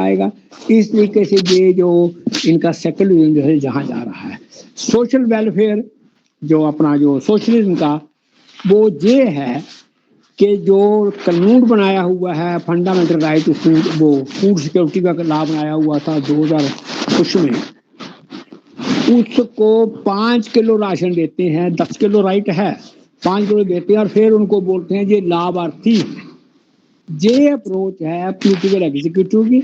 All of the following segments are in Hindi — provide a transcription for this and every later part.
आएगा। इस तरीके से ये जो इनका सेकुलरिज्म जो है जहाँ जा रहा है, सोशल वेलफेयर जो अपना जो सोशलिज्म का वो ये है कि जो कानून बनाया हुआ है फंडामेंटल राइट टू फूड, वो फूड सिक्योरिटी का लॉ बनाया हुआ था 2000 कुछ में, उसको 5 किलो राशन देते हैं, 10 किलो राइट है, 5 किलो देते हैं और फिर उनको बोलते हैं ये लाभार्थी। ये अप्रोच है पॉलिटिकल एग्जीक्यूटिव की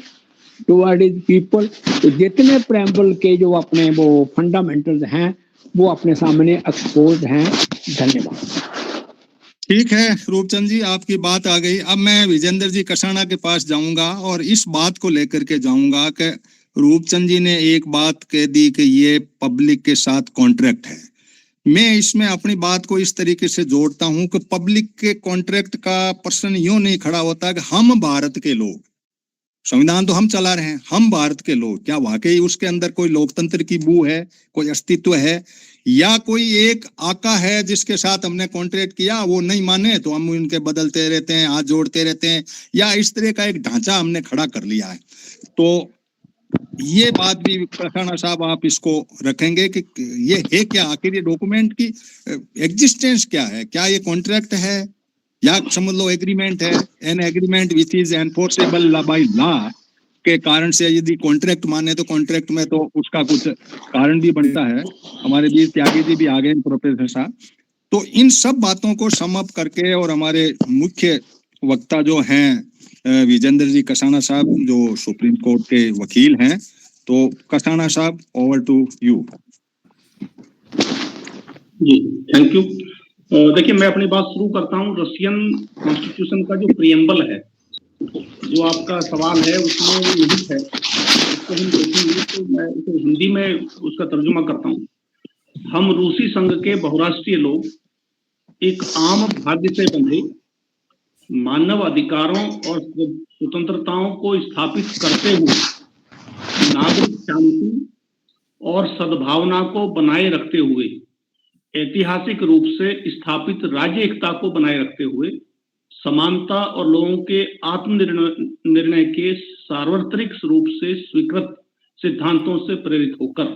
टुवर्ड पीपल। तो जितने प्रेम्बल के जो अपने वो फंडामेंटल्स हैं वो अपने सामने एक्सपोज हैं। धन्यवाद। ठीक है रूपचंद जी, आपकी बात आ गई। अब मैं विजेंद्र जी कसाना के पास जाऊंगा और इस बात को लेकर के जाऊंगा कि रूपचंद जी ने एक बात कह दी कि ये पब्लिक के साथ कॉन्ट्रैक्ट है। मैं इसमें अपनी बात को इस तरीके से जोड़ता हूं कि पब्लिक के कॉन्ट्रैक्ट का प्रश्न यूं नहीं खड़ा होता कि हम भारत के लोग, संविधान तो हम चला रहे हैं, हम भारत के लोग, क्या वाकई उसके अंदर कोई लोकतंत्र की बू है, कोई अस्तित्व है, या कोई एक आका है जिसके साथ हमने कॉन्ट्रैक्ट किया, वो नहीं माने तो हम उनके बदलते रहते हैं, हाथ जोड़ते रहते हैं, या इस तरह का एक ढांचा हमने खड़ा कर लिया है। तो ये बात भी कसाना साहब आप इसको रखेंगे कि ये है क्या, आखिर ये डॉक्यूमेंट की एग्जिस्टेंस क्या है, क्या ये कॉन्ट्रैक्ट है या समझ लो एग्रीमेंट है, an agreement which is enforceable by law के कारण से यदि कॉन्ट्रैक्ट माने तो कॉन्ट्रैक्ट में तो उसका कुछ कारण भी बनता है। हमारे बीच त्यागी जी भी आ गए प्रोफेसर साहब। तो इन सब बातों को सम अप करके और हमारे मुख्य वक्ता जो हैं विजेंद्र जी कसाना साहब जो सुप्रीम कोर्ट के वकील हैं, तो कसाना साहब ओवर टू यू। जी थैंक यू। देखिए मैं अपनी बात शुरू करता हूँ रशियन कॉन्स्टिट्यूशन का जो प्रियम्बल है, जो आपका सवाल है उसमें निहित है, उसको हम देखेंगे तो मैं उसे हिंदी में उसका तर्जुमा करता हूँ। हम रूसी संघ के बहुराष्ट्रीय लोग एक आम भाग्य से बंधे मानव अधिकारों और स्वतंत्रताओं को स्थापित करते हुए नागरिक शांति और सद्भावना को बनाए रखते हुए, ऐतिहासिक रूप से स्थापित राज्य एकता को बनाए रखते हुए, समानता और लोगों के आत्मनिर्णय के सार्वत्रिक रूप से स्वीकृत सिद्धांतों से प्रेरित होकर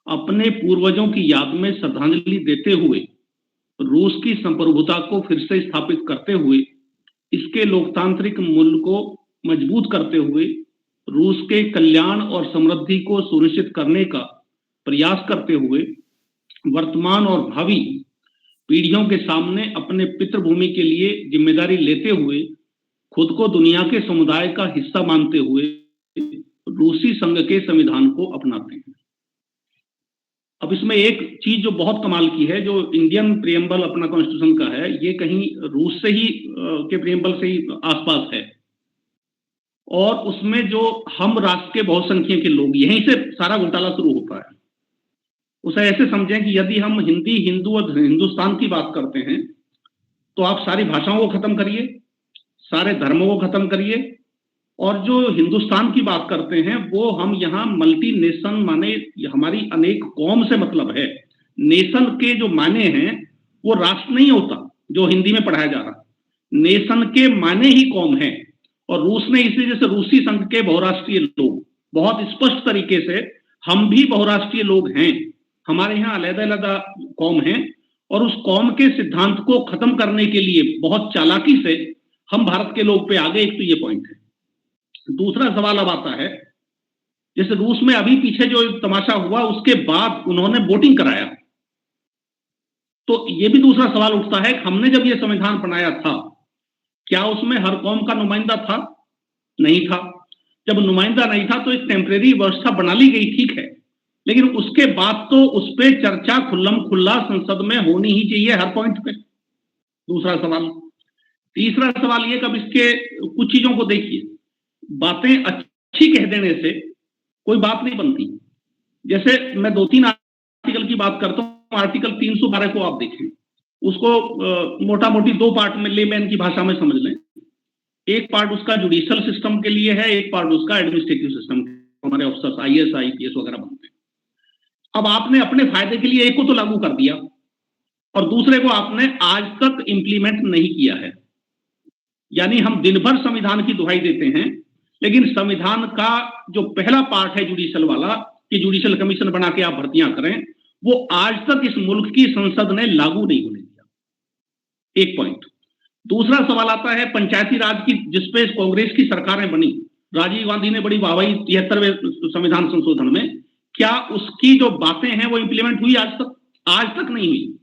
अपने पूर्वजों की याद में श्रद्धांजलि देते हुए, रूस की संप्रभुता को फिर से स्थापित करते हुए, इसके लोकतांत्रिक मूल्य को मजबूत करते हुए, रूस के कल्याण और समृद्धि को सुनिश्चित करने का प्रयास करते हुए, वर्तमान और भावी पीढ़ियों के सामने अपने पितृभूमि के लिए जिम्मेदारी लेते हुए, खुद को दुनिया के समुदाय का हिस्सा मानते हुए रूसी संघ के संविधान को अपनाते हैं। अब इसमें एक चीज जो बहुत कमाल की है, जो इंडियन प्रियम्बल अपना कॉन्स्टिट्यूशन का है, ये कहीं रूस से ही के प्रियम्बल से ही आसपास है, और उसमें जो हम राष्ट्र के बहुसंख्यक के लोग, यहीं से सारा घोटाला शुरू होता है। उसे ऐसे समझें कि यदि हम हिंदी, हिंदू और हिंदुस्तान की बात करते हैं तो आप सारी भाषाओं को खत्म करिए, सारे धर्मों को खत्म करिए, और जो हिंदुस्तान की बात करते हैं वो हम यहाँ मल्टी नेशन माने हमारी अनेक कौम से मतलब है। नेशन के जो माने हैं वो राष्ट्र नहीं होता जो हिंदी में पढ़ाया जा रहा, नेशन के माने ही कौम है। और रूस ने इसलिए, जैसे रूसी संघ के बहुराष्ट्रीय लोग बहुत स्पष्ट तरीके से, हम भी बहुराष्ट्रीय लोग हैं, हमारे यहाँ अलग-अलग कौम है, और उस कौम के सिद्धांत को खत्म करने के लिए बहुत चालाकी से हम भारत के लोग पे आ गए। एक तो ये पॉइंट है। दूसरा सवाल अब आता है, जैसे रूस में अभी पीछे जो तमाशा हुआ उसके बाद उन्होंने वोटिंग कराया, तो ये भी दूसरा सवाल उठता है, हमने जब ये संविधान बनाया था क्या उसमें हर कौम का नुमाइंदा था? नहीं था। जब नुमाइंदा नहीं था तो एक टेम्परेरी व्यवस्था बना ली गई, ठीक है, लेकिन उसके बाद तो उस पर चर्चा खुल्लम खुल्ला संसद में होनी ही चाहिए हर पॉइंट पे। दूसरा सवाल। तीसरा सवाल ये, कब इसके कुछ चीजों को देखिए, बातें अच्छी कह देने से कोई बात नहीं बनती। जैसे मैं 2-3 आर्टिकल की बात करता हूं, आर्टिकल 312 को आप देखें, उसको मोटा मोटी 2 पार्ट में लेमैन की भाषा में समझ लें। एक पार्ट उसका जुडिशियल सिस्टम के लिए है, एक पार्ट उसका एडमिनिस्ट्रेटिव सिस्टम, हमारे ऑफिसर्स IAS IPS वगैरह बनते हैं। अब आपने अपने फायदे के लिए एक को तो लागू कर दिया और दूसरे को आपने आज तक इंप्लीमेंट नहीं किया है। यानी हम दिन भर संविधान की दुहाई देते हैं, लेकिन संविधान का जो पहला पार्ट है जुडिशल वाला, कि जुडिशल कमीशन बना के आप भर्तियां करें, वो आज तक इस मुल्क की संसद ने लागू नहीं होने दिया। एक पॉइंट। दूसरा सवाल आता है पंचायती राज की, जिसपे कांग्रेस की सरकारें बनी, राजीव गांधी ने बड़ी वाहवाही 73वें संविधान संशोधन में, क्या उसकी जो बातें हैं वो इंप्लीमेंट हुई आज तक? आज तक नहीं हुई।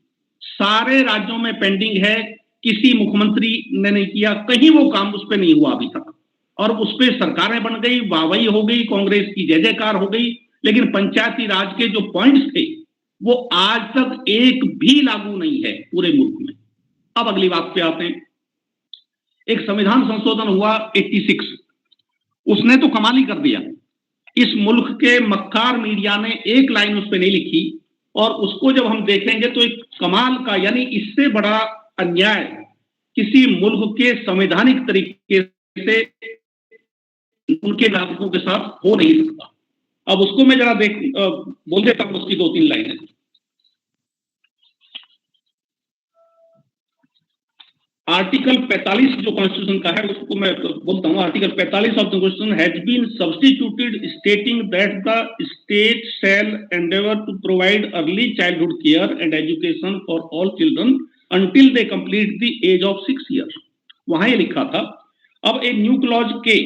सारे राज्यों में पेंडिंग है, किसी मुख्यमंत्री ने नहीं किया, कहीं वो काम उस पर नहीं हुआ अभी तक, और उस पर सरकारें बन गई, वाहवाही हो गई, कांग्रेस की जय जयकार हो गई, लेकिन पंचायती राज के जो पॉइंट्स थे वो आज तक एक भी लागू नहीं है पूरे मुल्क में। अब अगली बात पे आते हैं। एक संविधान संशोधन हुआ 86, उसने तो कमाल ही कर दिया। इस मुल्क के मक्कार मीडिया ने एक लाइन उस पर नहीं लिखी, और उसको जब हम देखेंगे तो एक कमाल का, यानी इससे बड़ा अन्याय किसी मुल्क के संवैधानिक तरीके से उनके नागरिकों के साथ हो नहीं सकता। अब उसको मैं जरा बोल देता हूं, उसकी 2-3 लाइनें। आर्टिकल 45 जो कॉन्स्टिट्यूशन का है उसको मैं बोलता हूं। Article 45 of the constitution has been substituted stating that the state shall endeavour to provide early childhood care and education for all children until they complete the age of 6 years। वहां ये लिखा था। अब ए न्यू क्लॉज के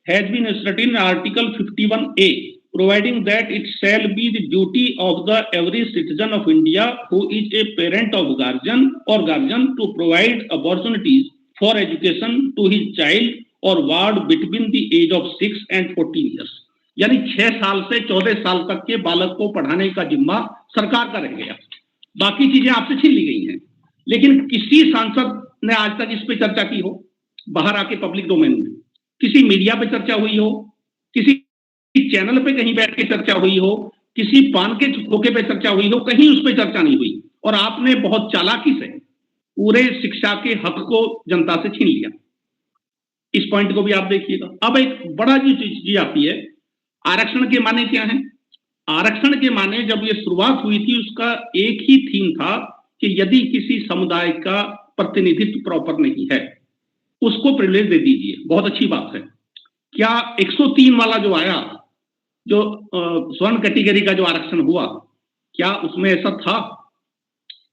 has been inserted in article 51A providing that it shall be the duty of the every citizen of India who is a parent of guardian or guardian to provide opportunities for education to his child or ward between the age of 6 and 14 years। यानी 6 साल से 14 साल तक के बालक को पढ़ाने का जिम्मा सरकार का रह गया, बाकी चीजें आपसे छीन ली गई हैं। लेकिन किसी सांसद ने आज तक इस पे चर्चा की हो, बाहर आके पब्लिक डोमेन में किसी मीडिया पे चर्चा हुई हो, किसी चैनल पे कहीं बैठ के चर्चा हुई हो, किसी पान के खोखे पे चर्चा हुई हो, कहीं उस पे चर्चा नहीं हुई। और आपने बहुत चालाकी से पूरे शिक्षा के हक को जनता से छीन लिया। इस पॉइंट को भी आप देखिएगा। अब एक बड़ा चीज आती है, आरक्षण के माने क्या है? आरक्षण के माने जब ये शुरुआत हुई थी उसका एक ही थीम था कि यदि किसी समुदाय का प्रतिनिधित्व प्रॉपर नहीं है उसको प्रिविलेज दे दीजिए। बहुत अच्छी बात है। क्या 103 वाला जो आया, जो स्वर्ण कैटेगरी का जो आरक्षण हुआ, क्या उसमें ऐसा था?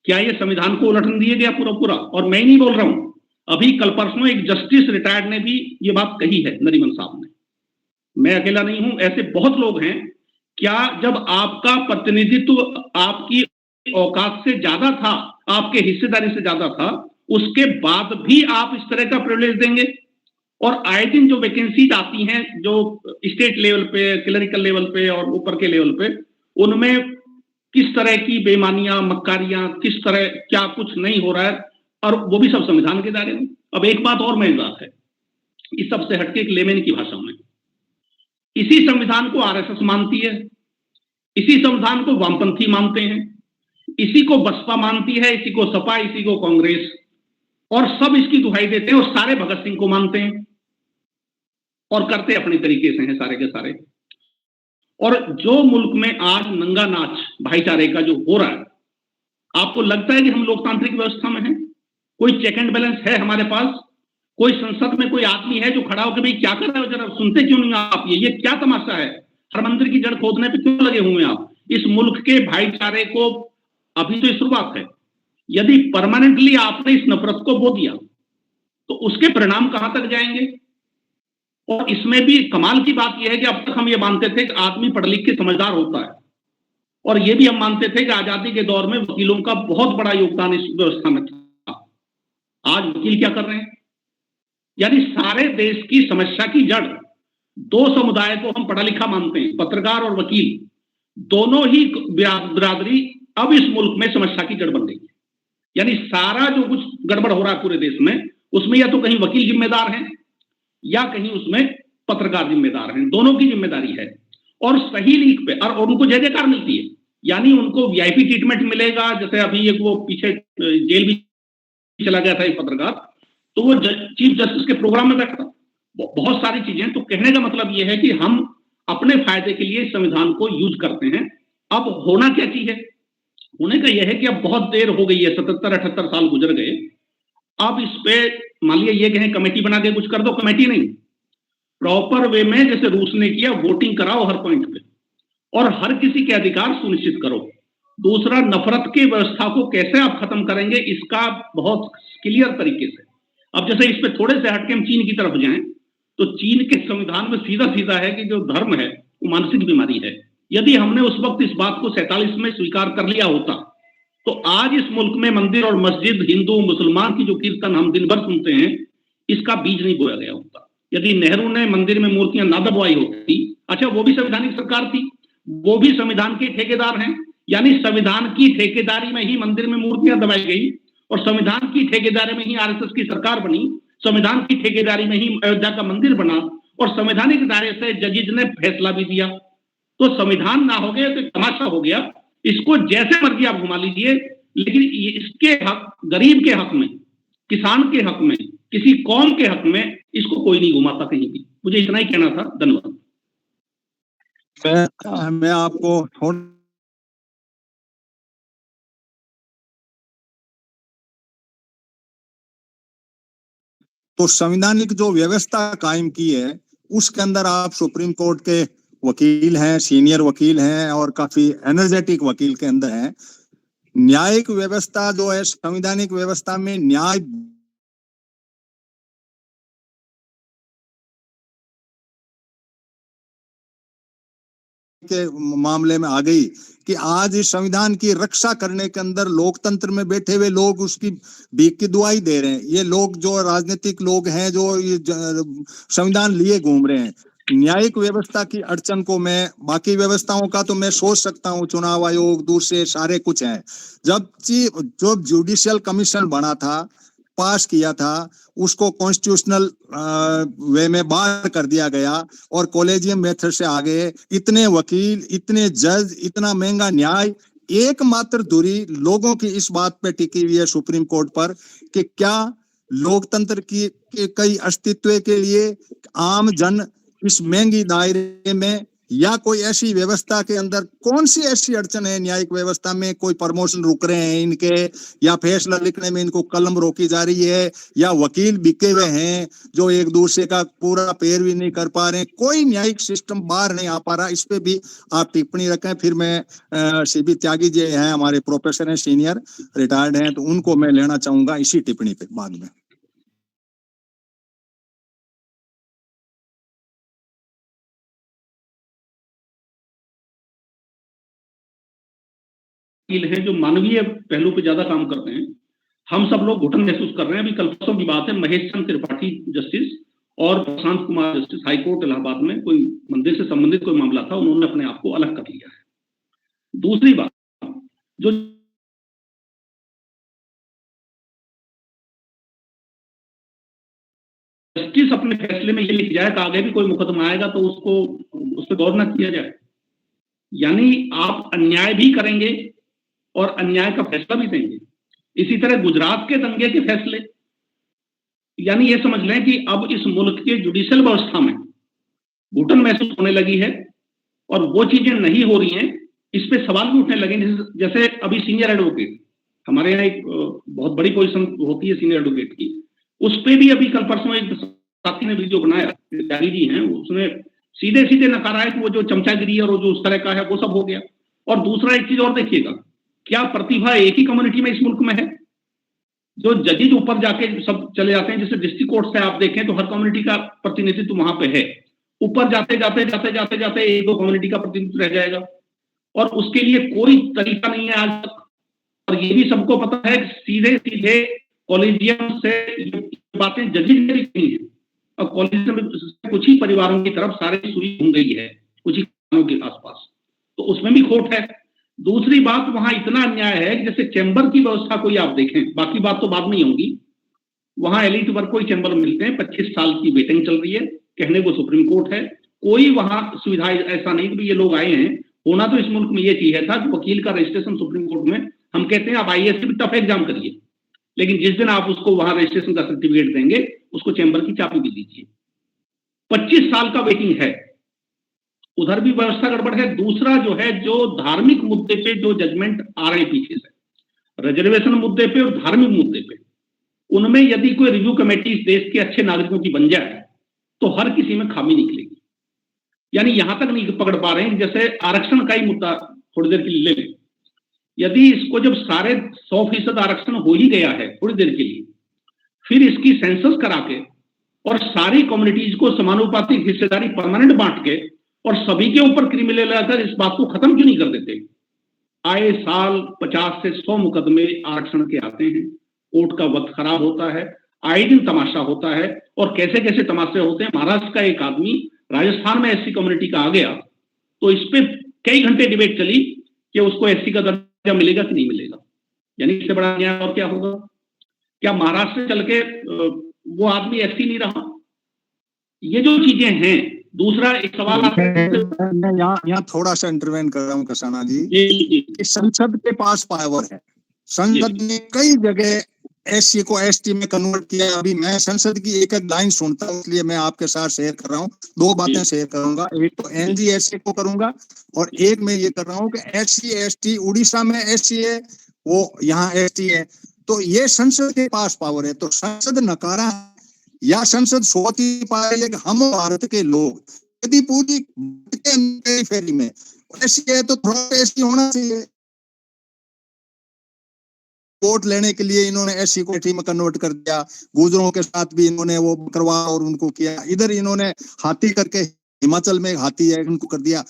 क्या ये संविधान को उलटन दिया गया पूरा पूरा? और मैं नहीं बोल रहा हूं, अभी कल परसों एक जस्टिस रिटायर्ड ने भी ये बात कही है, नरीमन साहब ने। मैं अकेला नहीं हूं, ऐसे बहुत लोग हैं। क्या जब आपका प्रतिनिधित्व आपकी औकात से ज्यादा था, आपके हिस्सेदारी से ज्यादा था, उसके बाद भी आप इस तरह का प्रिविलेज देंगे? और आए दिन जो वैकेंसीज आती हैं जो स्टेट लेवल पे, क्लरिकल लेवल पे और ऊपर के लेवल पे, उनमें किस तरह की बेईमानियां, मक्कारियां, किस तरह क्या कुछ नहीं हो रहा है, और वो भी सब संविधान के दायरे में। अब एक बात और मजेदार है, इस सबसे हटके एक लेमेन की भाषा में, इसी संविधान को आरएसएस मानती है, इसी संविधान को वामपंथी मानते हैं, इसी को बसपा मानती है, इसी को सपा, इसी को कांग्रेस, और सब इसकी दुहाई देते हैं, और सारे भगत सिंह को मानते हैं और करते अपने तरीके से हैं सारे के सारे। और जो मुल्क में आज नंगा नाच भाईचारे का जो हो रहा है, आपको लगता है कि हम लोकतांत्रिक व्यवस्था में हैं? कोई चेक एंड बैलेंस है हमारे पास? कोई संसद में कोई आदमी है जो खड़ा होकर भाई क्या कर रहे हो, जरा सुनते क्यों नहीं आप? ये क्या तमाशा है? हर मंदिर की जड़ खोदने पे क्यों लगे हुए हैं आप? इस मुल्क के भाईचारे को अभी तो शुरुआत है। यदि परमानेंटली आपने इस नफरत को बो दिया तो उसके परिणाम कहां तक जाएंगे? और इसमें भी कमाल की बात यह है कि अब तक हम ये मानते थे कि आदमी पढ़ लिख के समझदार होता है, और ये भी हम मानते थे कि आजादी के दौर में वकीलों का बहुत बड़ा योगदान इस व्यवस्था में था। आज वकील क्या कर रहे हैं? यानी सारे देश की समस्या की जड़, दो समुदाय को हम पढ़ा लिखा मानते हैं, पत्रकार और वकील, दोनों ही बिरादरी अब इस मुल्क में समस्या की जड़ बन गई है। यानी सारा जो कुछ गड़बड़ हो रहा है पूरे देश में, उसमें या तो कहीं वकील जिम्मेदार हैं या कहीं उसमें पत्रकार जिम्मेदार हैं, दोनों की जिम्मेदारी है। और सही लीक पे और उनको जय जयकार मिलती है, यानी उनको वीआईपी ट्रीटमेंट मिलेगा। जैसे अभी एक वो पीछे जेल भी चला गया था एक पत्रकार, तो वो चीफ जस्टिस के प्रोग्राम में बैठा, बहुत सारी चीजें। तो कहने का मतलब ये है कि हम अपने फायदे के लिए संविधान को यूज करते हैं। अब होना क्या चाहिए? होने का यह है कि अब बहुत देर हो गई है, 77-78 साल गुजर गए। अब इस पे मान लिया ये कहें कमेटी बना के कुछ कर दो, कमेटी नहीं, प्रॉपर वे में, जैसे रूस ने किया, वोटिंग कराओ हर पॉइंट पे और हर किसी के अधिकार सुनिश्चित करो। दूसरा, नफरत की व्यवस्था को कैसे आप खत्म करेंगे, इसका बहुत क्लियर तरीके से। अब जैसे इस पे थोड़े से हटके हम चीन की तरफ जाएं, तो चीन के संविधान में सीधा सीधा है कि जो धर्म है वो मानसिक बीमारी है। यदि हमने उस वक्त इस बात को 47 में स्वीकार कर लिया होता, तो आज इस मुल्क में मंदिर और मस्जिद, हिंदू मुसलमान की जो कीर्तन हम दिन भर सुनते हैं, इसका बीज नहीं बोया गया होता। यदि नेहरू ने मंदिर में मूर्तियां ना दबवाई होती, अच्छा वो भी संवैधानिक सरकार थी, वो भी संविधान के ठेकेदार हैं, यानी संविधान की ठेकेदारी में ही मंदिर में मूर्तियां दबाई गई और संविधान की ठेकेदारी में ही आरएसएस की सरकार बनी, संविधान की ठेकेदारी में ही अयोध्या का मंदिर बना और संवैधानिक दायरे से जजेज ने फैसला भी दिया। तो संविधान ना हो गया तो तमाशा हो गया। इसको जैसे मर्जी आप घुमा लीजिए, लेकिन इसके हक, गरीब के हक में, किसान के हक में, किसी कौम के हक में इसको कोई नहीं घुमाता कहीं भी। मुझे इतना ही कहना था, धन्यवाद। मैं आपको तो संवैधानिक जो व्यवस्था कायम की है उसके अंदर आप सुप्रीम कोर्ट के वकील हैं, सीनियर वकील हैं और काफी एनर्जेटिक वकील के अंदर हैं। न्यायिक व्यवस्था जो है, संवैधानिक व्यवस्था में न्याय के मामले में आ गई कि आज इस संविधान की रक्षा करने के अंदर लोकतंत्र में बैठे हुए लोग उसकी भीख की दुआई दे रहे हैं। ये लोग जो राजनीतिक लोग हैं जो ये संविधान लिए घूम रहे हैं। न्यायिक व्यवस्था की अड़चन को मैं, बाकी व्यवस्थाओं का तो मैं सोच सकता हूँ, चुनाव आयोग दूसरे सारे कुछ हैं। जब जुडिशियल कमीशन बना था, पास किया था, उसको कॉन्स्टिट्यूशनल वे में बाहर कर दिया गया और कॉलेजियम मेथड से आगे इतने वकील, इतने जज, इतना महंगा न्याय, एकमात्र दूरी लोगों की इस बात पे टिकी हुई है सुप्रीम कोर्ट पर कि क्या लोकतंत्र की कई अस्तित्व के लिए आम जन इस महंगी दायरे में या कोई ऐसी व्यवस्था के अंदर कौन सी ऐसी अड़चन है न्यायिक व्यवस्था में, कोई प्रमोशन रुक रहे हैं इनके, या फैसला लिखने में इनको कलम रोकी जा रही है, या वकील बिके हुए हैं जो एक दूसरे का पूरा पैरवी नहीं कर पा रहे हैं, कोई न्यायिक सिस्टम बाहर नहीं आ पा रहा। इस पे भी आप टिप्पणी रखें। फिर मैं सीबी त्यागी जी हैं, हमारे प्रोफेसर हैं, सीनियर रिटायर्ड हैं, तो उनको मैं लेना चाहूंगा इसी टिप्पणी पे बाद में। हैं जो मानवीय पहलू पे ज्यादा काम करते हैं। हम सब लोग घुटन महसूस कर रहे हैं। अभी कल परसों की बात है, महेश चंद्र त्रिपाठी जस्टिस और प्रशांत कुमार जस्टिस, हाईकोर्ट इलाहाबाद में कोई मंदिर से संबंधित कोई मामला था, उन्होंने अपने आप को अलग कर लिया है। दूसरी बात, जो जस्टिस अपने फैसले में ये लिख जाए कि आगे भी कोई मुकदमा आएगा तो उसको उस पर गौर न किया जाए, यानी आप अन्याय भी करेंगे और अन्याय का फैसला भी देंगे। इसी तरह गुजरात के दंगे के फैसले, यानी ये समझ लें कि अब इस मुल्क के जुडिशियल व्यवस्था में घुटन महसूस होने लगी है और वो चीजें नहीं हो रही हैं। इस पे सवाल भी उठने लगे। जैसे अभी सीनियर एडवोकेट, हमारे यहाँ एक बहुत बड़ी पोजीशन होती है सीनियर एडवोकेट की, उस पर भी अभी कल परसों एक साथी ने वीडियो बनाया, त्यागी जी हैं, उसने सीधे सीधे नकारा है कि वो जो चमचागिरी और वो जो उस तरह का है वो सब हो गया। और दूसरा एक चीज और देखिएगा, क्या प्रतिभा एक ही कम्युनिटी में इस मुल्क में है? जो जजेज ऊपर जाके सब चले जाते हैं, जैसे डिस्ट्रिक्ट कोर्ट से आप देखें तो हर कम्युनिटी का प्रतिनिधित्व वहां पे है। ऊपर जाते जाते जाते जाते जाते एक दो कम्युनिटी का प्रतिनिधित्व रह जाएगा और उसके लिए कोई तरीका नहीं है आज तक। और ये भी सबको पता है कि सीधे सीधे कॉलेजियम से बातें जजेज में नहीं है और कॉलेजियम में कुछ ही परिवारों की तरफ सारी सुई घूम गई है, कुछ ही के आसपास, तो उसमें भी खोट है। दूसरी बात, वहां इतना अन्याय है कि जैसे चैम्बर की व्यवस्था कोई आप देखें, बाकी बात तो बाद में ही होगी, वहां एलिट वर्ग को चैम्बर मिलते हैं, 25 साल की वेटिंग चल रही है, कहने को सुप्रीम कोर्ट है, कोई वहां सुविधा ऐसा नहीं कि ये लोग आए हैं। होना तो इस मुल्क में ये चाहिए था कि वकील का रजिस्ट्रेशन सुप्रीम कोर्ट में, हम कहते हैं आप आईएएस भी टफ एग्जाम करिए, लेकिन जिस दिन आप उसको वहां रजिस्ट्रेशन का सर्टिफिकेट देंगे उसको चैम्बर की चाबी भी दीजिए। 25 साल का वेटिंग है, उधर भी व्यवस्था गड़बड़ है। दूसरा जो है, जो धार्मिक मुद्दे पे जो जजमेंट आ रहे हैं पीछे से, रिजर्वेशन मुद्दे पे और धार्मिक मुद्दे पे, उनमें यदि कोई रिव्यू कमेटी इस देश के अच्छे नागरिकों की बन जाए तो हर किसी में खामी निकलेगी। यानी यहां तक नहीं पकड़ पा रहे हैं, जैसे आरक्षण का ही मुद्दा थोड़ी देर के लिए ले लें। यदि इसको जब सारे 100% आरक्षण हो ही गया है थोड़ी देर के लिए, फिर इसकी सेंसस करा के और सारी कम्युनिटीज को समानुपातिक हिस्सेदारी परमानेंट बांट के और सभी के ऊपर क्रिमिनल लगाकर इस बात को खत्म क्यों नहीं कर देते? आए साल 50 से 100 मुकदमे आरक्षण के आते हैं, कोर्ट का वक्त खराब होता है, आए दिन तमाशा होता है, और कैसे कैसे तमाशे होते हैं। महाराष्ट्र का एक आदमी राजस्थान में एससी कम्युनिटी का आ गया, तो इस पे कई घंटे डिबेट चली कि उसको एससी का दर्जा मिलेगा कि नहीं मिलेगा। यानी इससे बड़ा अन्याय और क्या होगा? क्या महाराष्ट्र से चल के वो आदमी एससी नहीं रहा? ये जो चीजें हैं। दूसरा एक सवाल मैं यहाँ थोड़ा सा इंटरवेन कर रहा हूँ कसाना जी। जी। संसद के पास पावर है, संसद ने कई जगह एससी को एसटी में कन्वर्ट किया। अभी मैं संसद की एक एक लाइन सुनता हूँ, इसलिए मैं आपके साथ शेयर कर रहा हूँ। दो बातें शेयर करूंगा, एक तो एनजीएसए को करूंगा और एक मैं ये कर रहा हूँ कि एससी एसटी उड़ीसा में एससी है, वो यहाँ एसटी है, तो ये संसद के पास पावर है। तो संसद नकारा या संसद सोच ही पाए कि हम भारत के लोग यदि पूरी फेरी में ऐसी है तो थोड़ा ऐसी होना चाहिए। वोट लेने के लिए इन्होंने एससी को एसटी में कन्वर्ट कर दिया, गुजरों के साथ भी इन्होंने वो करवा और उनको किया। इधर इन्होंने हाथी करके, हिमाचल में हाथी है, उनको कर दिया।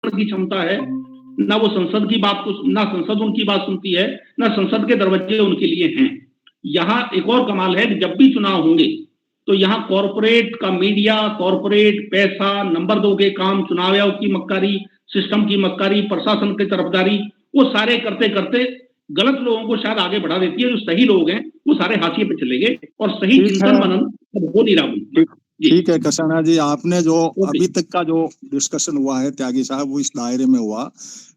की क्षमता है, ना वो संसद की बात को, ना संसद उनकी बात सुनती है, ना संसद के दरवाजे उनके लिए हैं। यहाँ एक और कमाल है कि जब भी चुनाव होंगे तो यहाँ कॉर्पोरेट का मीडिया, कॉर्पोरेट पैसा, नंबर 2 के काम, चुनाव आयोग की मक्कारी, सिस्टम की मक्कारी, प्रशासन की तरफदारी, वो सारे करते करते गलत लोगों को शायद आगे बढ़ा देती है। जो सही लोग हैं वो सारे हाशिए पे चले गए और सही चिंतन मनन हो नहीं रहा। ठीक है कसाना जी, आपने जो अभी तक का जो डिस्कशन हुआ है त्यागी साहब, वो इस दायरे में हुआ।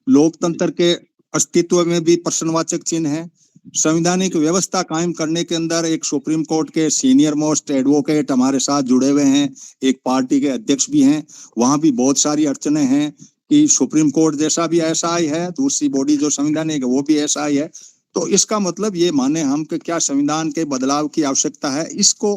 लोकतंत्र के अस्तित्व में भी प्रश्नवाचक चिन्ह है। संवैधानिक व्यवस्था कायम करने के अंदर एक सुप्रीम कोर्ट के सीनियर मोस्ट एडवोकेट हमारे साथ जुड़े हुए हैं, एक पार्टी के अध्यक्ष भी हैं। वहां भी बहुत सारी अड़चने हैं कि सुप्रीम कोर्ट जैसा भी एसआई है, दूसरी बॉडी जो संवैधानिक है वो भी एसआई है। तो इसका मतलब ये माने हम कि क्या संविधान के बदलाव की आवश्यकता है, इसको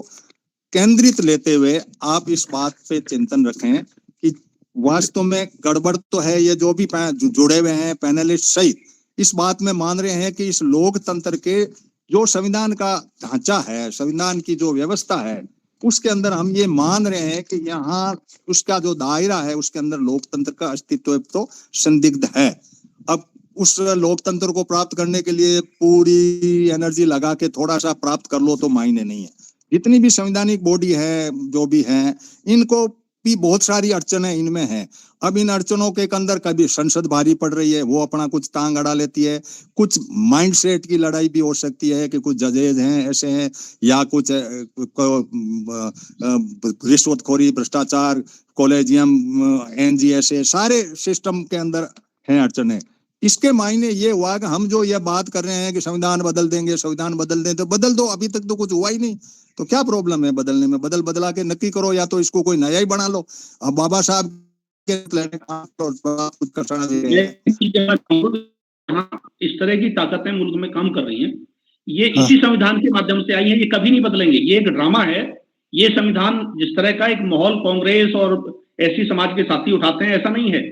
केंद्रित लेते हुए आप इस बात पे चिंतन रखें कि वास्तव में गड़बड़ तो है। ये जो भी जुड़े हुए हैं पैनलिस्ट सहित इस बात में मान रहे हैं कि इस लोकतंत्र के जो संविधान का ढांचा है, संविधान की जो व्यवस्था है, उसके अंदर हम ये मान रहे हैं कि यहाँ उसका जो दायरा है उसके अंदर लोकतंत्र का अस्तित्व तो संदिग्ध है। अब उस लोकतंत्र को प्राप्त करने के लिए पूरी एनर्जी लगा के थोड़ा सा प्राप्त कर लो तो मायने नहीं है। जितनी भी संवैधानिक बॉडी है, जो भी है, इनको भी बहुत सारी अड़चनें इनमें हैं। अब इन अड़चनों के अंदर कभी संसद भारी पड़ रही है, वो अपना कुछ टांग अड़ा लेती है। कुछ माइंडसेट की लड़ाई भी हो सकती है कि कुछ जजेज हैं ऐसे हैं, या कुछ रिश्वतखोरी, भ्रष्टाचार, कॉलेजियम, एनजीएसए, सारे सिस्टम के अंदर हैं अड़चनें। इसके मायने ये हुआ कि हम जो ये बात कर रहे हैं कि संविधान बदल देंगे, संविधान बदल दें, तो बदल दो, अभी तक तो कुछ हुआ ही नहीं, तो क्या प्रॉब्लम है बदलने में? बदला के नक्की करो, या तो इसको कोई नया ही बना लो। अब बाबा साहब के इस तरह की ताकतें मुल्क में काम कर रही हैं, ये इसी संविधान के माध्यम से आई है, ये कभी नहीं बदलेंगे। ये एक ड्रामा है। ये संविधान जिस तरह का एक माहौल कांग्रेस और ऐसी समाज के साथी उठाते हैं, ऐसा नहीं है।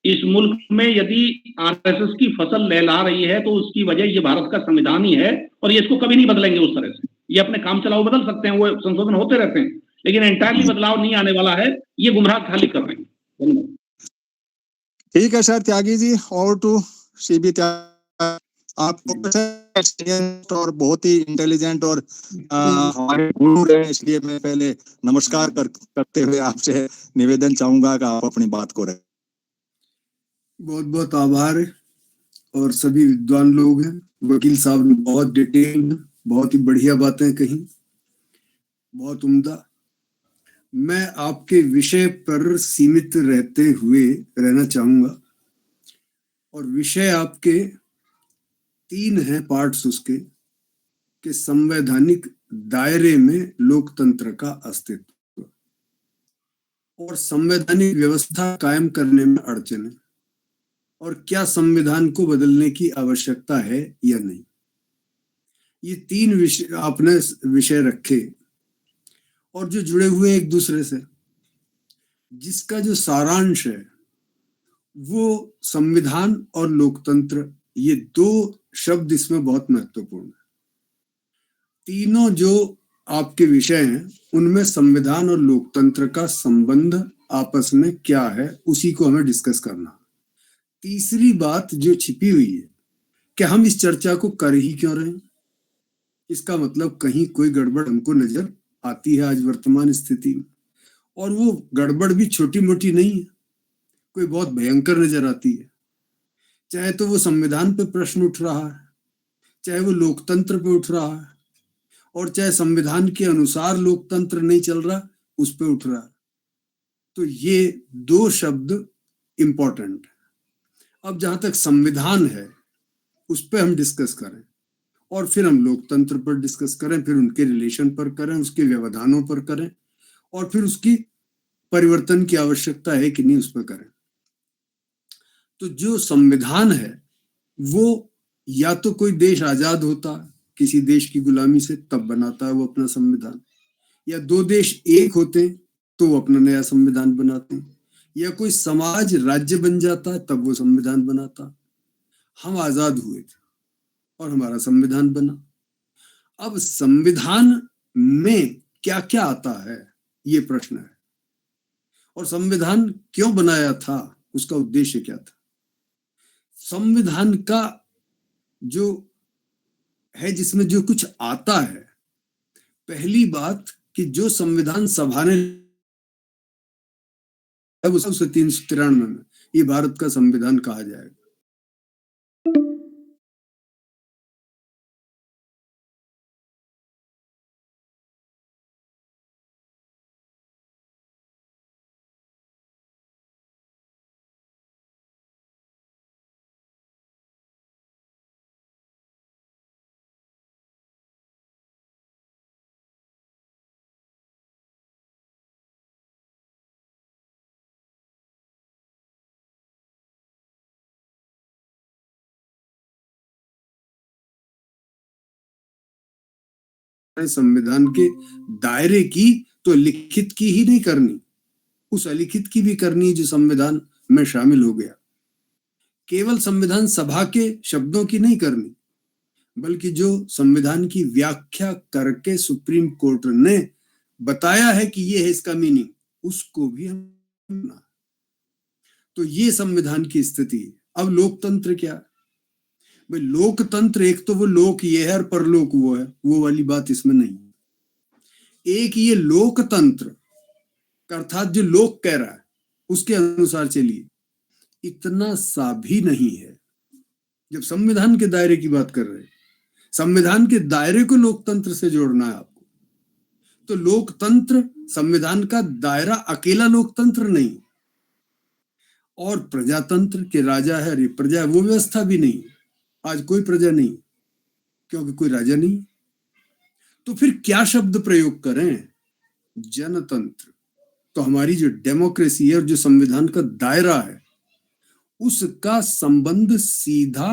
इस मुल्क में यदि आरएसएस की फसल लहला रही है तो उसकी वजह ये भारत का संविधान ही है, और ये इसको कभी नहीं बदलेंगे उस तरह से। ये अपने काम चलाओ बदल सकते हैं, वो संशोधन होते रहते हैं, लेकिन एंटायरली बदलाव नहीं आने वाला है। ये गुमराह खाली कर रहे हैं। ठीक है सर त्यागी जी, और टू सीबी आपको और बहुत ही इंटेलिजेंट और हमारे गुरु रहे, इसलिए मैं पहले नमस्कार करते हुए आपसे निवेदन चाहूंगा कि आप अपनी बात को रखें। बहुत बहुत आभार है। और सभी विद्वान लोग हैं, वकील साहब ने बहुत डिटेल, बहुत ही बढ़िया बातें कही, बहुत उम्दा। मैं आपके विषय पर सीमित रहते हुए रहना चाहूंगा, और विषय आपके 3 हैं पार्ट्स उसके, कि संवैधानिक दायरे में लोकतंत्र का अस्तित्व और संवैधानिक व्यवस्था कायम करने में अड़चनें, और क्या संविधान को बदलने की आवश्यकता है या नहीं। ये 3 विषय आपने विषय रखे, और जो जुड़े हुए एक दूसरे से, जिसका जो सारांश है वो संविधान और लोकतंत्र, ये 2 शब्द इसमें बहुत महत्वपूर्ण है। तीनों जो आपके विषय हैं उनमें संविधान और लोकतंत्र का संबंध आपस में क्या है, उसी को हमें डिस्कस करना। तीसरी बात जो छिपी हुई है कि हम इस चर्चा को कर ही क्यों रहे हैं, इसका मतलब कहीं कोई गड़बड़ हमको नजर आती है आज वर्तमान स्थिति में, और वो गड़बड़ भी छोटी मोटी नहीं है, कोई बहुत भयंकर नजर आती है। चाहे तो वो संविधान पे प्रश्न उठ रहा है, चाहे वो लोकतंत्र पे उठ रहा है, और चाहे संविधान के अनुसार लोकतंत्र नहीं चल रहा उस पे उठ रहा है। तो ये 2 शब्द इंपॉर्टेंट है। अब जहां तक संविधान है उस पे हम डिस्कस करें, और फिर हम लोकतंत्र पर डिस्कस करें, फिर उनके रिलेशन पर करें, उसके व्यवधानों पर करें, और फिर उसकी परिवर्तन की आवश्यकता है कि नहीं उस पर करें। तो जो संविधान है वो या तो कोई देश आजाद होता किसी देश की गुलामी से तब बनाता है वो अपना संविधान, या 2 देश एक होते तो वो अपना नया संविधान बनाते हैं, या कोई समाज राज्य बन जाता है तब वो संविधान बनाता। हम आजाद हुए थे और हमारा संविधान बना। अब संविधान में क्या क्या आता है ये प्रश्न है, और संविधान क्यों बनाया था उसका उद्देश्य क्या था। संविधान का जो है, जिसमें जो कुछ आता है, पहली बात कि जो संविधान सभा ने 393 में ये भारत का संविधान कहा जाएगा। संविधान के दायरे की तो लिखित की ही नहीं करनी, उस अलिखित की भी करनी जो संविधान में शामिल हो गया। केवल संविधान सभा के शब्दों की नहीं करनी, बल्कि जो संविधान की व्याख्या करके सुप्रीम कोर्ट ने बताया है कि ये है इसका मीनिंग, उसको भी हम। तो ये संविधान की स्थिति है। अब लोकतंत्र क्या है भाई? लोकतंत्र एक तो वो लोक ये है और परलोक वो है, वो वाली बात इसमें नहीं है। एक ये लोकतंत्र अर्थात जो लोक कह रहा है उसके अनुसार चलिए, इतना सा भी नहीं है। जब संविधान के दायरे की बात कर रहे हैं, संविधान के दायरे को लोकतंत्र से जोड़ना है आपको, तो लोकतंत्र संविधान का दायरा अकेला लोकतंत्र नहीं, और प्रजातंत्र के राजा है, अरे प्रजा वो व्यवस्था भी नहीं। आज कोई प्रजा नहीं, क्योंकि कोई राजा नहीं। तो फिर क्या शब्द प्रयोग करें? जनतंत्र। तो हमारी जो डेमोक्रेसी है और जो संविधान का दायरा है, उसका संबंध सीधा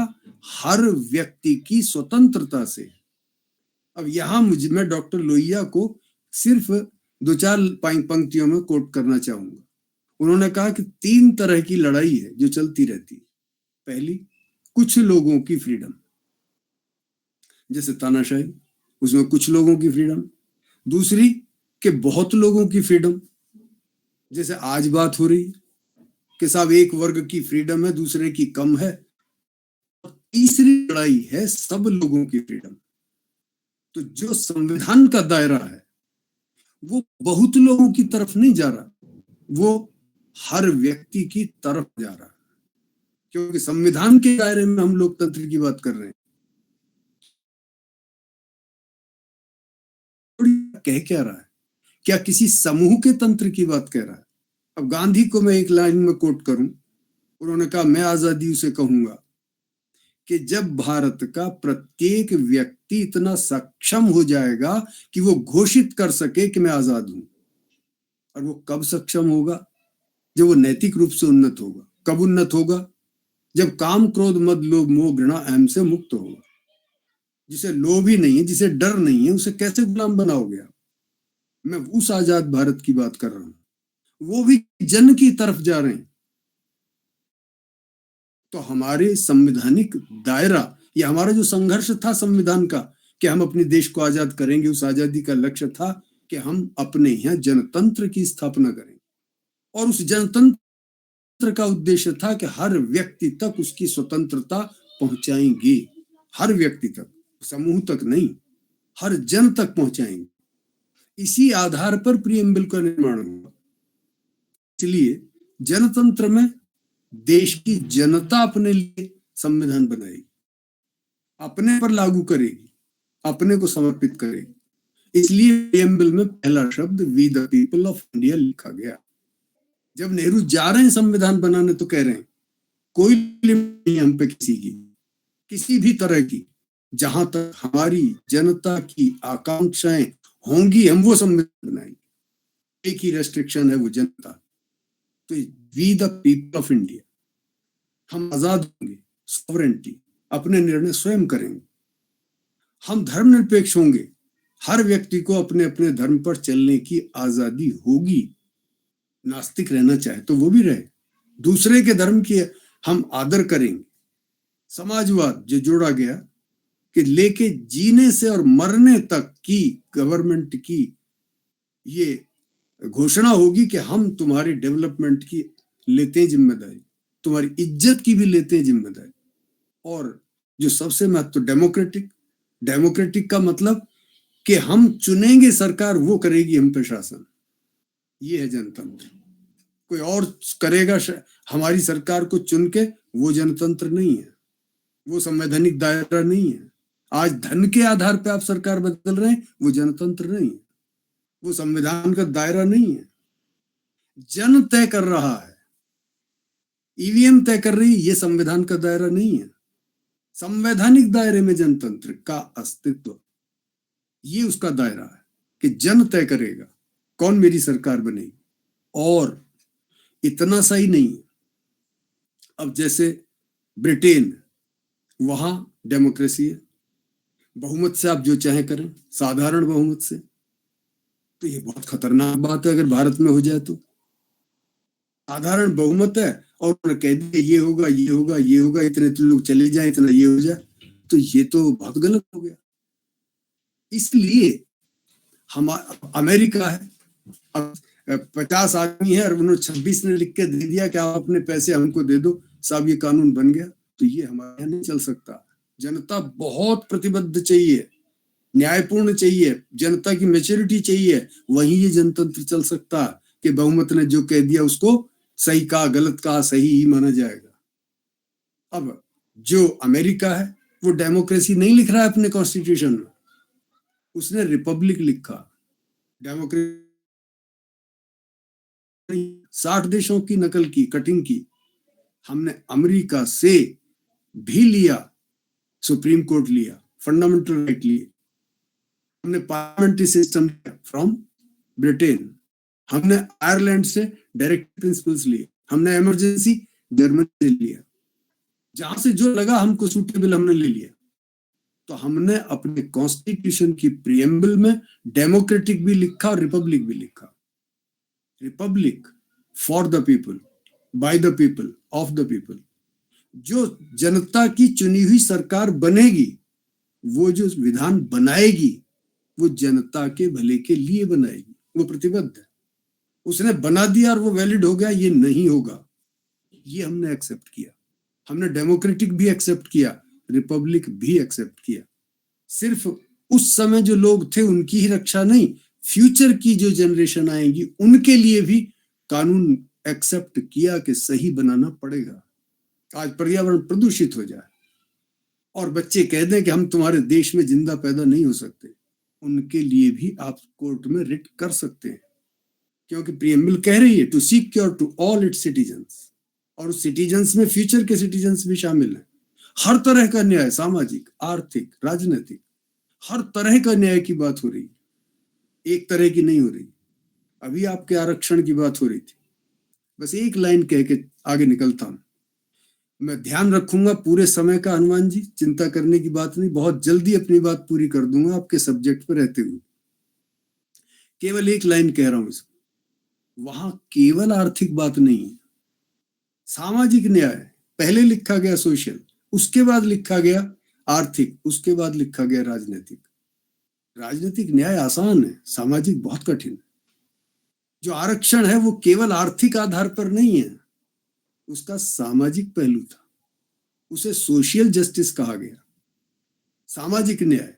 हर व्यक्ति की स्वतंत्रता से। अब यहां मैं डॉक्टर लोहिया को सिर्फ 2-4 पंक्तियों में कोट करना चाहूंगा। उन्होंने कहा कि 3 तरह की लड़ाई है जो चलती रहती है। पहली, कुछ लोगों की फ्रीडम, जैसे तानाशाही, उसमें कुछ लोगों की फ्रीडम। दूसरी कि बहुत लोगों की फ्रीडम, जैसे आज बात हो रही कि साहब एक वर्ग की फ्रीडम है, दूसरे की कम है। तीसरी लड़ाई है सब लोगों की फ्रीडम। तो जो संविधान का दायरा है वो बहुत लोगों की तरफ नहीं जा रहा, वो हर व्यक्ति की तरफ जा रहा है, क्योंकि संविधान के दायरे में हम लोकतंत्र की बात कर रहे हैं। कह क्या रहा है? क्या किसी समूह के तंत्र की बात कह रहा है? अब गांधी को मैं एक लाइन में कोट करूं, उन्होंने कहा, मैं आजादी उसे कहूंगा कि जब भारत का प्रत्येक व्यक्ति इतना सक्षम हो जाएगा कि वो घोषित कर सके कि मैं आजाद हूं। और वो कब सक्षम होगा? जब वो नैतिक रूप से उन्नत होगा। कब उन्नत होगा? जब काम, क्रोध, मद, लोभ, मोह, घृणा, अहम से मुक्त होगा। जिसे लोभ ही नहीं है, जिसे डर नहीं है, उसे कैसे गुलाम बनाओगे आप? मैं उस आजाद भारत की बात कर रहा हूं। वो भी जन की तरफ जा रहे हैं। तो हमारे संवैधानिक दायरा या हमारा जो संघर्ष था संविधान का कि हम अपने देश को आजाद करेंगे, उस आजादी का लक्ष्य था कि हम अपने यहाँ जनतंत्र की स्थापना करें। और उस जनतंत्र का उद्देश्य था कि हर व्यक्ति तक उसकी स्वतंत्रता पहुंचाएंगे। हर व्यक्ति तक, समूह तक नहीं, हर जन तक पहुंचाएंगे। इसी आधार पर प्रीएम्बल का निर्माण हुआ। इसलिए जनतंत्र में देश की जनता अपने लिए संविधान बनाएगी, अपने पर लागू करेगी, अपने को समर्पित करेगी। इसलिए प्रीएम्बल में पहला शब्द we the people of India लिखा गया। जब नेहरू जा रहे हैं संविधान बनाने तो कह रहे हैं कोई लिमिट नहीं हम पे किसी की, किसी भी तरह की, जहां तक हमारी जनता की आकांक्षाएं होंगी हम वो संविधान बनाएंगे। एक ही रेस्ट्रिक्शन है, वो जनता। तो we the people of India, हम आजाद होंगे, सॉवरेंटी, अपने निर्णय स्वयं करेंगे। हम धर्मनिरपेक्ष होंगे, हर व्यक्ति को अपने अपने धर्म पर चलने की आजादी होगी। नास्तिक रहना चाहे तो वो भी रहे, दूसरे के धर्म की हम आदर करेंगे। समाजवाद जो जोड़ा गया कि लेके जीने से और मरने तक की गवर्नमेंट की ये घोषणा होगी कि हम तुम्हारी डेवलपमेंट की लेते हैं जिम्मेदारी। तुम्हारी इज्जत की भी लेते हैं जिम्मेदारी। और जो सबसे महत्व, डेमोक्रेटिक का मतलब कि हम चुनेंगे सरकार, वो करेगी हम पे शासन। ये है जनतंत्र। कोई और करेगा हमारी सरकार को चुन के, वो जनतंत्र नहीं है, वो संवैधानिक दायरा नहीं है। आज धन के आधार पे आप सरकार बदल रहे हैं, वो जनतंत्र नहीं है, वो संविधान का दायरा नहीं है। जन तय कर रहा है, ईवीएम तय कर रही है, ये संविधान का दायरा नहीं है। संवैधानिक दायरे में जनतंत्र का अस्तित्व, ये उसका दायरा है कि जन तय करेगा कौन मेरी सरकार बनेगी। और इतना सही नहीं है। अब जैसे ब्रिटेन, वहां डेमोक्रेसी है, बहुमत से आप जो चाहे करें, साधारण बहुमत से। तो ये बहुत खतरनाक बात है अगर भारत में हो जाए तो। साधारण बहुमत है और उन्होंने कह दिया ये होगा, ये होगा, ये होगा, इतने लोग चले जाए, इतना ये हो जाए, तो ये तो बहुत गलत हो गया। इसलिए हम, अमेरिका है, 50 आदमी है और उन्होंने 26 ने लिख के दे दिया कि आप अपने पैसे हमको दे दो, साहब ये कानून बन गया। तो ये हमारे यहाँ नहीं चल सकता। जनता बहुत प्रतिबद्ध चाहिए, न्यायपूर्ण चाहिए, जनता की मैच्योरिटी चाहिए, वहीं ये जनतंत्र चल सकता है कि बहुमत ने जो कह दिया उसको सही कहा, गलत कहा, सही ही माना जाएगा। अब जो अमेरिका है वो डेमोक्रेसी नहीं लिख रहा है अपने कॉन्स्टिट्यूशन में, उसने रिपब्लिक लिखा। डेमोक्रेसी 60 देशों की नकल की, कटिंग की। हमने अमेरिका से भी लिया, सुप्रीम कोर्ट लिया, फंडामेंटल राइट लिए, हमने पार्लियामेंट्री सिस्टम फ्रॉम ब्रिटेन, हमने आयरलैंड से डायरेक्ट प्रिंसिपल्स लिए, हमने इमरजेंसी जर्मनी से लिया, जहां से जो लगा हमको सूटेबल हमने ले लिया। तो हमने अपने कॉन्स्टिट्यूशन की प्रीएम्बल में डेमोक्रेटिक भी लिखा और रिपब्लिक भी लिखा। Republic for the people, by the people, of the people. जो जनता की चुनी हुई सरकार बनेगी, वो जो विधान बनाएगी, वो जनता के भले के लिए बनाएगी, वो प्रतिबद्ध है। उसने बना दिया और वो वैलिड हो गया, ये नहीं होगा। ये हमने एक्सेप्ट किया। हमने डेमोक्रेटिक भी एक्सेप्ट किया, रिपब्लिक भी एक्सेप्ट किया। सिर्फ उस समय जो लोग थे उनकी ही रक्षा नहीं, फ्यूचर की जो जनरेशन आएगी उनके लिए भी कानून एक्सेप्ट किया कि सही बनाना पड़ेगा। आज पर्यावरण प्रदूषित हो जाए और बच्चे कह दें कि हम तुम्हारे देश में जिंदा पैदा नहीं हो सकते, उनके लिए भी आप कोर्ट में रिट कर सकते हैं, क्योंकि प्रीएम्बल कह रही है to secure to all its citizens, और उस सिटीजन्स में फ्यूचर के सिटीजन्स भी शामिल हैं। हर तरह का न्याय, सामाजिक, आर्थिक, राजनीतिक, हर तरह का न्याय की बात हो रही, एक तरह की नहीं हो रही। अभी आपके आरक्षण की बात हो रही थी। बस एक लाइन कह के आगे निकलता हूं। मैं ध्यान रखूंगा पूरे समय का, हनुमान जी चिंता करने की बात नहीं, बहुत जल्दी अपनी बात पूरी कर दूंगा आपके सब्जेक्ट पर रहते हुए। केवल एक लाइन कह रहा हूं इसको। वहां केवल आर्थिक बात नहीं है, सामाजिक न्याय पहले लिखा गया, सोशल, उसके बाद लिखा गया आर्थिक, उसके बाद लिखा गया राजनीतिक। राजनीतिक न्याय आसान है, सामाजिक बहुत कठिन है। जो आरक्षण है वो केवल आर्थिक आधार पर नहीं है, उसका सामाजिक पहलू था, उसे सोशल जस्टिस कहा गया, सामाजिक न्याय।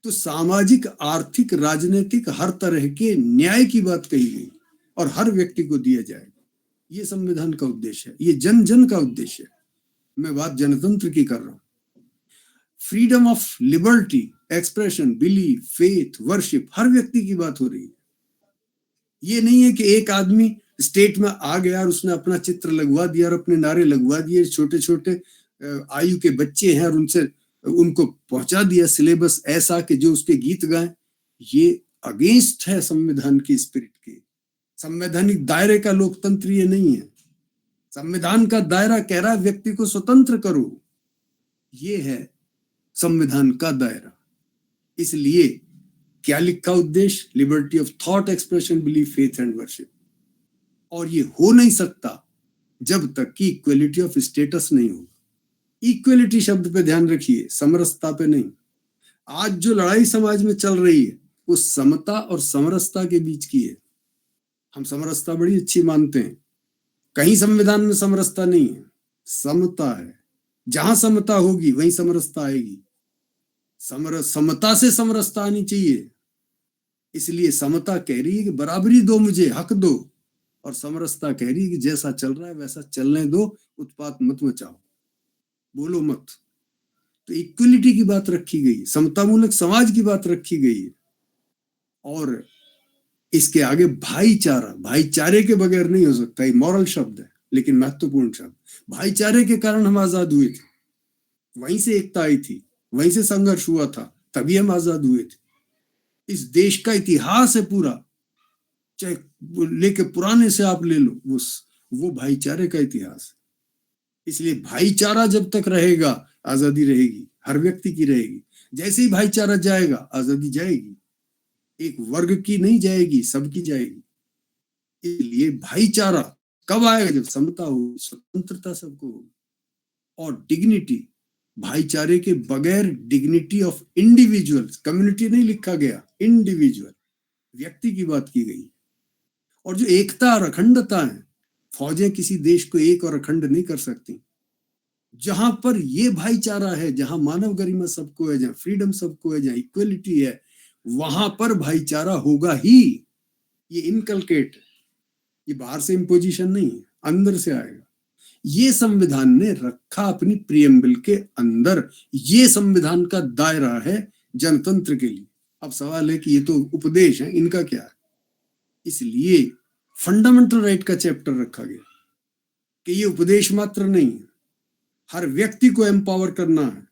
तो सामाजिक, आर्थिक, राजनीतिक हर तरह के न्याय की बात कही गई और हर व्यक्ति को दिया जाएगा। ये संविधान का उद्देश्य है, ये जन जन का उद्देश्य है। मैं बात जनतंत्र की कर रहा हूं। Freedom of liberty, expression, belief, faith, worship, हर व्यक्ति की बात हो रही है। ये नहीं है कि एक आदमी स्टेट में आ गया और उसने अपना चित्र लगवा दिया और अपने नारे लगवा दिए, छोटे छोटे आयु के बच्चे हैं और उनसे उनको पहुंचा दिया सिलेबस ऐसा कि जो उसके गीत गाएं। ये अगेंस्ट है संविधान की स्पिरिट के। संवैधानिक दायरे का लोकतंत्र ये नहीं है। संविधान का दायरा कह रहा है व्यक्ति को स्वतंत्र करो, ये है संविधान का दायरा। इसलिए क्या लिखा उद्देश्य? Liberty of thought, expression, belief, faith and worship. और ये हो नहीं सकता जब तक कि इक्वलिटी ऑफ स्टेटस नहीं होगा। इक्वलिटी शब्द पे ध्यान रखिए, समरसता पे नहीं। आज जो लड़ाई समाज में चल रही है वो समता और समरसता के बीच की है। हम समरसता बड़ी अच्छी मानते हैं, कहीं संविधान में समरसता नहीं है, समता है। जहां समता होगी वहीं समरसता आएगी। समता से समरसता आनी चाहिए। इसलिए समता कह रही है कि बराबरी दो, मुझे हक दो, और समरसता कह रही है कि जैसा चल रहा है वैसा चलने दो, उत्पात मत मचाओ, बोलो मत। तो इक्वलिटी की बात रखी गई, समतामूलक समाज की बात रखी गई है। और इसके आगे भाईचारा, भाईचारे के बगैर नहीं हो सकता। ये मॉरल शब्द है लेकिन महत्वपूर्ण शब्द। भाईचारे के कारण हम आजाद हुए थे, वहीं से एकता आई थी, वहीं से संघर्ष हुआ था, तभी हम आजाद हुए थे। इस देश का इतिहास है पूरा, चाहे लेके पुराने से आप ले लो, वो भाईचारे का इतिहास। इसलिए भाईचारा जब तक रहेगा आजादी रहेगी, हर व्यक्ति की रहेगी। जैसे ही भाईचारा जाएगा आजादी जाएगी। एक वर्ग की नहीं जाएगी, सबकी जाएगी। इसलिए भाईचारा कब आएगा? जब समता हो, स्वतंत्रता सबको हो, और डिग्निटी। भाईचारे के बगैर डिग्निटी ऑफ इंडिविजुअल, कम्युनिटी नहीं लिखा गया, इंडिविजुअल, व्यक्ति की बात की गई। और जो एकता और अखंडता है, फौजें किसी देश को एक और अखंड नहीं कर सकती। जहां पर ये भाईचारा है, जहां मानव गरिमा सबको है, जहां फ्रीडम सबको है, जहां इक्वलिटी है, वहां पर भाईचारा होगा ही। ये इनकलकेट, ये बाहर से इम्पोजिशन नहीं है, अंदर से आएगा। ये संविधान ने रखा अपनी प्रियम्बल के अंदर। ये संविधान का दायरा है जनतंत्र के लिए। अब सवाल है कि ये तो उपदेश है, इनका क्या है? इसलिए फंडामेंटल राइट का चैप्टर रखा गया कि ये उपदेश मात्र नहीं है, हर व्यक्ति को एम्पावर करना है।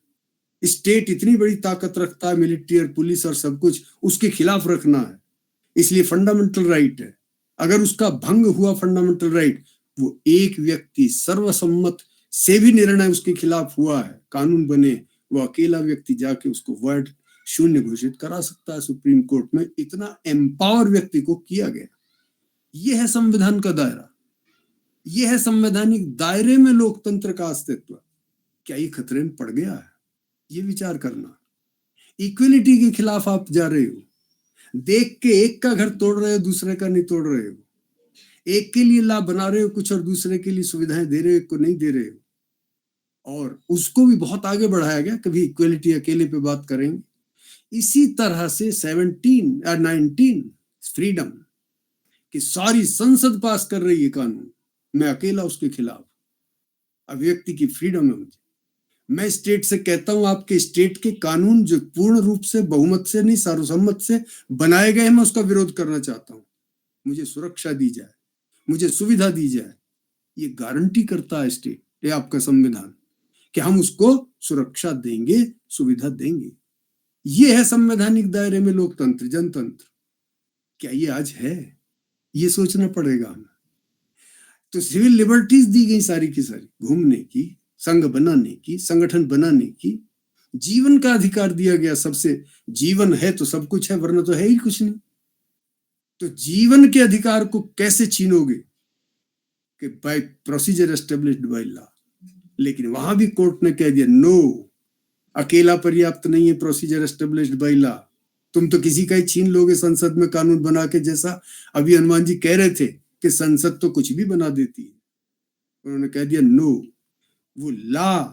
स्टेट इतनी बड़ी ताकत रखता है, मिलिट्री और पुलिस और सब कुछ, उसके खिलाफ रखना है। इसलिए फंडामेंटल राइट है। अगर उसका भंग हुआ फंडामेंटल राइट, वो एक व्यक्ति सर्वसम्मत से भी निर्णय उसके खिलाफ हुआ है, कानून बने, वो अकेला व्यक्ति जाके उसको वर्ड शून्य घोषित करा सकता है सुप्रीम कोर्ट में। इतना एम्पावर व्यक्ति को किया गया। ये है संविधान का दायरा, ये है संवैधानिक दायरे में लोकतंत्र का अस्तित्व। क्या ये खतरे में पड़ गया है? ये विचार करना। इक्वलिटी के खिलाफ आप जा रहे हो, देख के एक का घर तोड़ रहे हो, दूसरे का नहीं तोड़ रहे हो। एक के लिए लाभ बना रहे हो कुछ और दूसरे के लिए सुविधाएं दे रहे हो, एक को नहीं दे रहे हो। और उसको भी बहुत आगे बढ़ाया गया। कभी इक्वलिटी अकेले पे बात करेंगे। इसी तरह से 17 या 19 फ्रीडम कि सारी संसद पास कर रही है कानून, मैं अकेला उसके खिलाफ। अभिव्यक्ति की फ्रीडम है मुझे। मैं स्टेट से कहता हूं, आपके स्टेट के कानून जो पूर्ण रूप से बहुमत से नहीं सर्वसम्मत से बनाए गए, मैं उसका विरोध करना चाहता हूं। मुझे सुरक्षा दी जाए, मुझे सुविधा दी जाए। ये गारंटी करता है स्टेट, ये आपका संविधान, कि हम उसको सुरक्षा देंगे, सुविधा देंगे। ये है संवैधानिक दायरे में लोकतंत्र, जनतंत्र। क्या ये आज है? ये सोचना पड़ेगा हमें। तो सिविल लिबर्टीज दी गई सारी की सारी, घूमने की, संघ बनाने की, संगठन बनाने की। जीवन का अधिकार दिया गया सबसे। जीवन है तो सब कुछ है, वरना तो है ही कुछ नहीं। तो जीवन के अधिकार को कैसे छीनोगे? कि by procedure established by law. लेकिन वहां भी कोर्ट ने कह दिया, नो, अकेला पर्याप्त नहीं है प्रोसीजर एस्टेब्लिश्ड बाय लॉ। तुम तो किसी का ही छीन लोगे संसद में कानून बना के। जैसा अभी हनुमान जी कह रहे थे कि संसद तो कुछ भी बना देती है, उन्होंने कह दिया नो, वो लॉ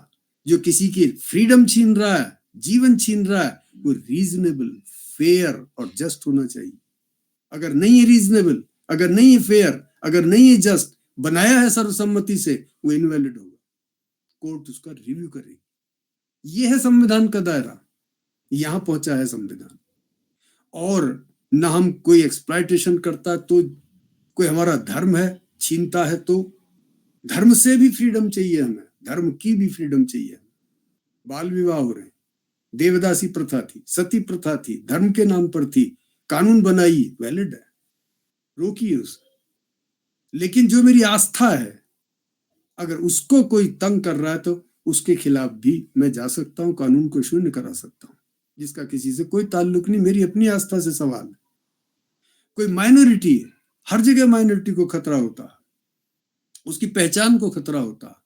जो किसी की फ्रीडम छीन रहा है, जीवन छीन रहा है, वो रीजनेबल, फेयर और जस्ट होना चाहिए। अगर नहीं है रीजनेबल, अगर नहीं है फेयर, अगर नहीं है जस्ट, बनाया है सर्वसम्मति से, वो इनवैलिड होगा। कोर्ट उसका रिव्यू करेगी। ये है संविधान का दायरा। यहां पहुंचा है संविधान। और ना हम कोई एक्सप्लॉयटेशन करता तो, कोई हमारा धर्म है छीनता है तो, धर्म से भी फ्रीडम चाहिए हमें, धर्म की भी फ्रीडम चाहिए। बाल विवाह हो रहे, देवदासी प्रथा थी, सती प्रथा थी, धर्म के नाम पर थी, कानून बनाई, वैलिड है, रोकिए उसे। लेकिन जो मेरी आस्था है, अगर उसको कोई तंग कर रहा है तो उसके खिलाफ भी मैं जा सकता हूं, कानून को शून्य करा सकता हूं, जिसका किसी से कोई ताल्लुक नहीं, मेरी अपनी आस्था से सवाल है। कोई माइनॉरिटी है, हर जगह माइनॉरिटी को खतरा होता है, उसकी पहचान को खतरा होता है।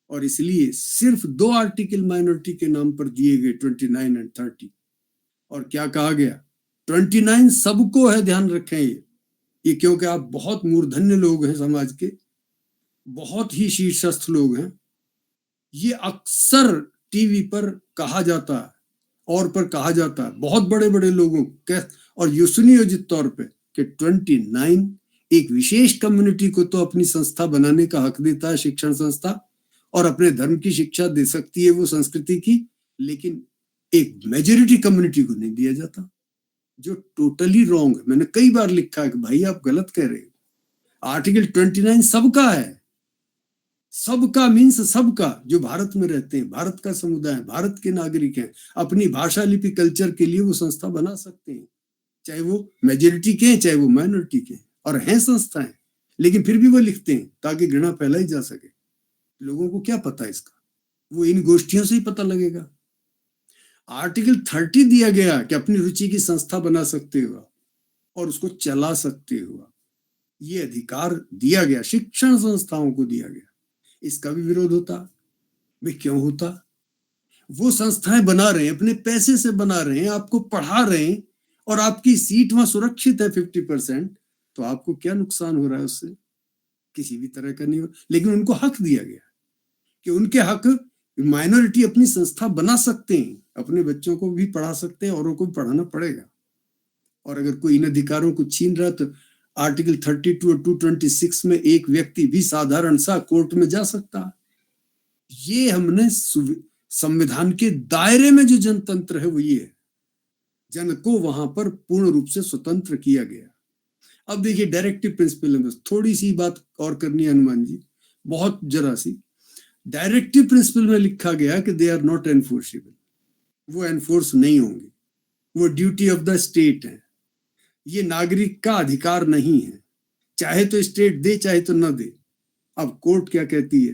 और इसलिए सिर्फ 2 आर्टिकल माइनॉरिटी के नाम पर दिए गए, 29 और 30। और क्या कहा गया? 29 सबको है, ध्यान रखें ये क्योंकि आप बहुत मूर्धन्य लोग हैं समाज के। बहुत ही शीर्षस्थ लोग हैं। ये अक्सर टीवी पर कहा जाता है और पर कहा जाता है बहुत बड़े बड़े लोगों के, और ये सुनियोजित तौर पे कि 29 एक विशेष कम्युनिटी को तो अपनी संस्था बनाने का हक देता है, शिक्षण संस्था, और अपने धर्म की शिक्षा दे सकती है वो संस्कृति की, लेकिन एक मेजोरिटी कम्युनिटी को नहीं दिया जाता, जो टोटली रॉन्ग है। मैंने कई बार लिखा है कि भाई आप गलत कह रहे हो। आर्टिकल 29 सबका है, सबका मीन्स सबका, जो भारत में रहते हैं, भारत का समुदाय, भारत के नागरिक हैं, अपनी भाषा लिपि कल्चर के लिए वो संस्था बना सकते हैं, चाहे वो मेजोरिटी के हैं चाहे वो माइनॉरिटी के हैं, और हैं संस्थाएं, लेकिन फिर भी वो लिखते हैं ताकि घृणा फैलाई जा सके। लोगों को क्या पता इसका, वो इन गोष्ठियों से ही पता लगेगा। आर्टिकल 30 दिया गया कि अपनी रुचि की संस्था बना सकते हो और उसको चला सकते हो, ये अधिकार दिया गया, शिक्षण संस्थाओं को दिया गया। इसका भी विरोध होता, वे क्यों होता? वो संस्थाएं बना रहे हैं, अपने पैसे से बना रहे हैं, आपको पढ़ा रहे हैं, और आपकी सीट वहां सुरक्षित है 50%, तो आपको क्या नुकसान हो रहा है उससे? किसी भी तरह का नहीं हो। लेकिन उनको हक दिया गया कि उनके हक, माइनॉरिटी अपनी संस्था बना सकते हैं, अपने बच्चों को भी पढ़ा सकते हैं, औरों को भी पढ़ाना पड़ेगा। और अगर कोई इन अधिकारों को छीन रहा तो आर्टिकल 32 और 226 में एक व्यक्ति भी साधारण सा कोर्ट में जा सकता है। ये हमने संविधान के दायरे में जो जनतंत्र है वो ये है, जन को वहां पर पूर्ण रूप से स्वतंत्र किया गया। अब देखिए डायरेक्टिव प्रिंसिपल में थोड़ी सी बात और करनी है हनुमान जी, बहुत जरा सी। डायरेक्टिव प्रिंसिपल में लिखा गया कि दे आर नॉट एनफोर्सेबल, वो एनफोर्स नहीं होंगे, वो ड्यूटी ऑफ द स्टेट है, ये नागरिक का अधिकार नहीं है, चाहे तो स्टेट दे चाहे तो न दे। अब कोर्ट क्या कहती है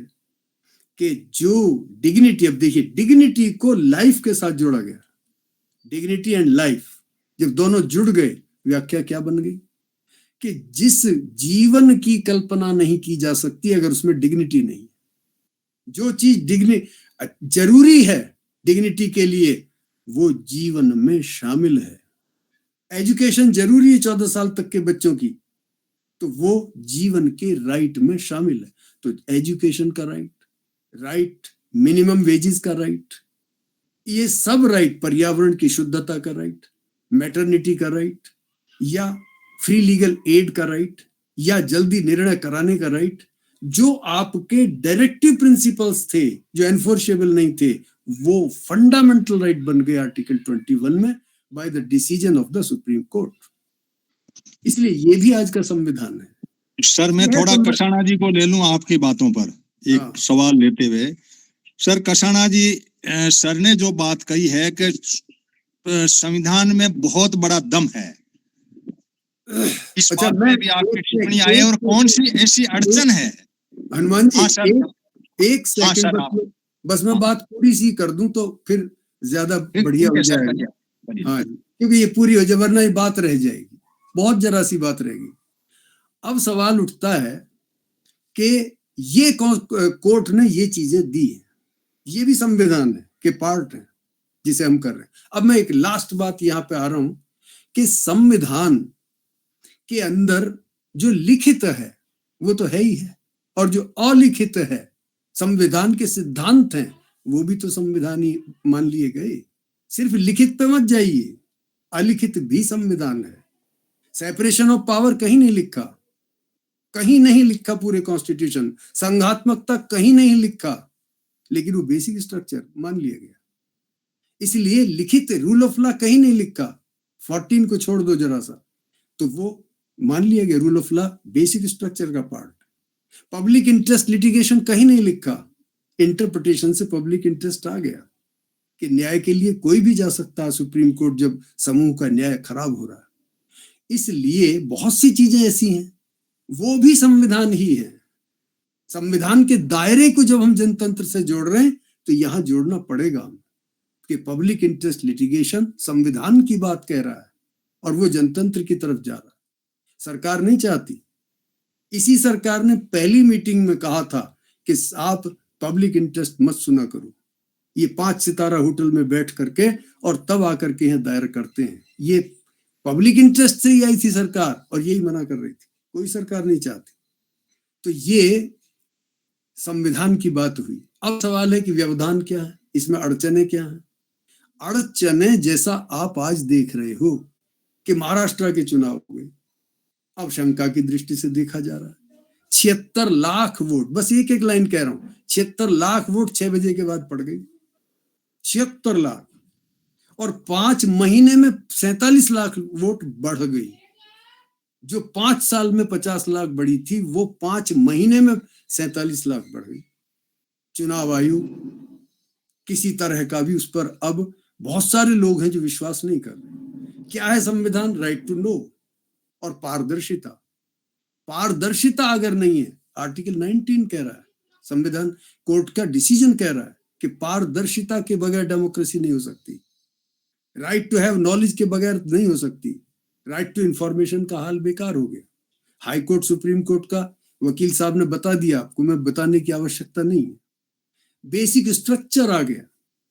कि जो डिग्निटी, अब देखिए डिग्निटी को लाइफ के साथ जोड़ा गया, डिग्निटी एंड लाइफ जब दोनों जुड़ गए, व्याख्या क्या बन गई कि जिस जीवन की कल्पना नहीं की जा सकती अगर उसमें डिग्निटी नहीं, जो चीज जरूरी है डिग्निटी के लिए वो जीवन में शामिल है। एजुकेशन जरूरी है 14 साल तक के बच्चों की, तो वो जीवन के राइट में शामिल है। तो एजुकेशन का राइट, मिनिमम वेजेस का राइट, ये सब राइट, पर्यावरण की शुद्धता का राइट, मैटरनिटी का राइट, या फ्री लीगल एड का राइट, या जल्दी निर्णय कराने का राइट, जो आपके डायरेक्टिव प्रिंसिपल्स थे जो एनफोर्सेबल नहीं थे, वो फंडामेंटल राइट बन गए आर्टिकल 21 में by the decision of the supreme court. इसलिए ये भी आज का संविधान है। सर मैं थोड़ा कषाणा जी को ले लूं आपकी बातों पर एक सवाल लेते हुए। सर कषाणा जी, सर ने जो बात कही है कि संविधान में बहुत बड़ा दम है, इस बात पे भी आपकी टिप्पणी आए, और कौन सी ऐसी अड़चन है? हनुमान जी एक हाँ, सेकंड बस मैं बात पूरी सी कर दूं तो फिर ज्यादा बढ़िया हो जाएगा। हाँ, क्योंकि ये पूरी हो जाए, वरना ये बात रह जाएगी, बहुत जरा सी बात रहेगी। अब सवाल उठता है कि ये कोर्ट ने ये चीजें दी है, ये भी संविधान है के पार्ट है जिसे हम कर रहे हैं। अब मैं एक लास्ट बात यहाँ पे आ रहा हूं कि संविधान के अंदर जो लिखित है वो तो है ही है, और जो अलिखित है, संविधान के सिद्धांत हैं, वो भी तो संविधान ही मान लिए गए। सिर्फ लिखित पे मत जाइए, अलिखित भी संविधान है। सेपरेशन ऑफ पावर कहीं नहीं लिखा, कहीं नहीं लिखा पूरे कॉन्स्टिट्यूशन, संघात्मकता कहीं नहीं लिखा, लेकिन वो बेसिक स्ट्रक्चर मान लिया गया। इसलिए लिखित रूल ऑफ लॉ कहीं नहीं लिखा, 14 को छोड़ दो जरा सा, तो वो मान लिया गया rule of law basic structure का पार्ट। पब्लिक इंटरेस्ट लिटिगेशन कहीं नहीं लिखा, इंटरप्रिटेशन से पब्लिक इंटरेस्ट आ गया कि न्याय के लिए कोई भी जा सकता है सुप्रीम कोर्ट जब समूह का न्याय खराब हो रहा है। इसलिए बहुत सी चीजें ऐसी हैं, वो भी संविधान ही है। संविधान के दायरे को जब हम जनतंत्र से जोड़ रहे हैं तो यहां जोड़ना पड़ेगा कि पब्लिक इंटरेस्ट लिटिगेशन संविधान की बात कह रहा है और वो जनतंत्र की तरफ जा रहा है। सरकार नहीं चाहती। इसी सरकार ने पहली मीटिंग में कहा था कि आप पब्लिक इंटरेस्ट मत सुना करो, ये 5 सितारा होटल में बैठ करके और तब आकर के यहाँ दायर करते हैं। ये पब्लिक इंटरेस्ट से ही आई थी सरकार और यही मना कर रही थी, कोई सरकार नहीं चाहती। तो ये संविधान की बात हुई। अब सवाल है कि व्यवधान क्या है, इसमें अड़चने क्या है। अड़चने जैसा आप आज देख रहे हो कि महाराष्ट्र के चुनाव हुए, अब शंका की दृष्टि से देखा जा रहा है। 76 लाख वोट, बस एक एक लाइन कह रहा हूं, 76 लाख वोट 6 बजे के बाद पड़ गई, 76 लाख। और 5 महीने में 47 लाख वोट बढ़ गई। जो 5 साल में 50 लाख बढ़ी थी, वो 5 महीने में 47 लाख बढ़ गई। चुनाव आयोग किसी तरह का भी उस पर, अब बहुत सारे लोग हैं जो विश्वास नहीं कर रहे। क्या है संविधान? राइट टू नो और पारदर्शिता। पारदर्शिता अगर नहीं है, आर्टिकल 19 कह रहा है, संविधान कोर्ट का डिसीजन कह रहा है कि पारदर्शिता के बगैर डेमोक्रेसी नहीं हो सकती। राइट टू हैव नॉलेज के बगैर नहीं हो सकती। राइट टू इंफॉर्मेशन का हाल बेकार हो गया। हाई कोर्ट, सुप्रीम कोर्ट का वकील साहब ने बता दिया, आपको मैं बताने की आवश्यकता नहीं है। बेसिक स्ट्रक्चर आ गया।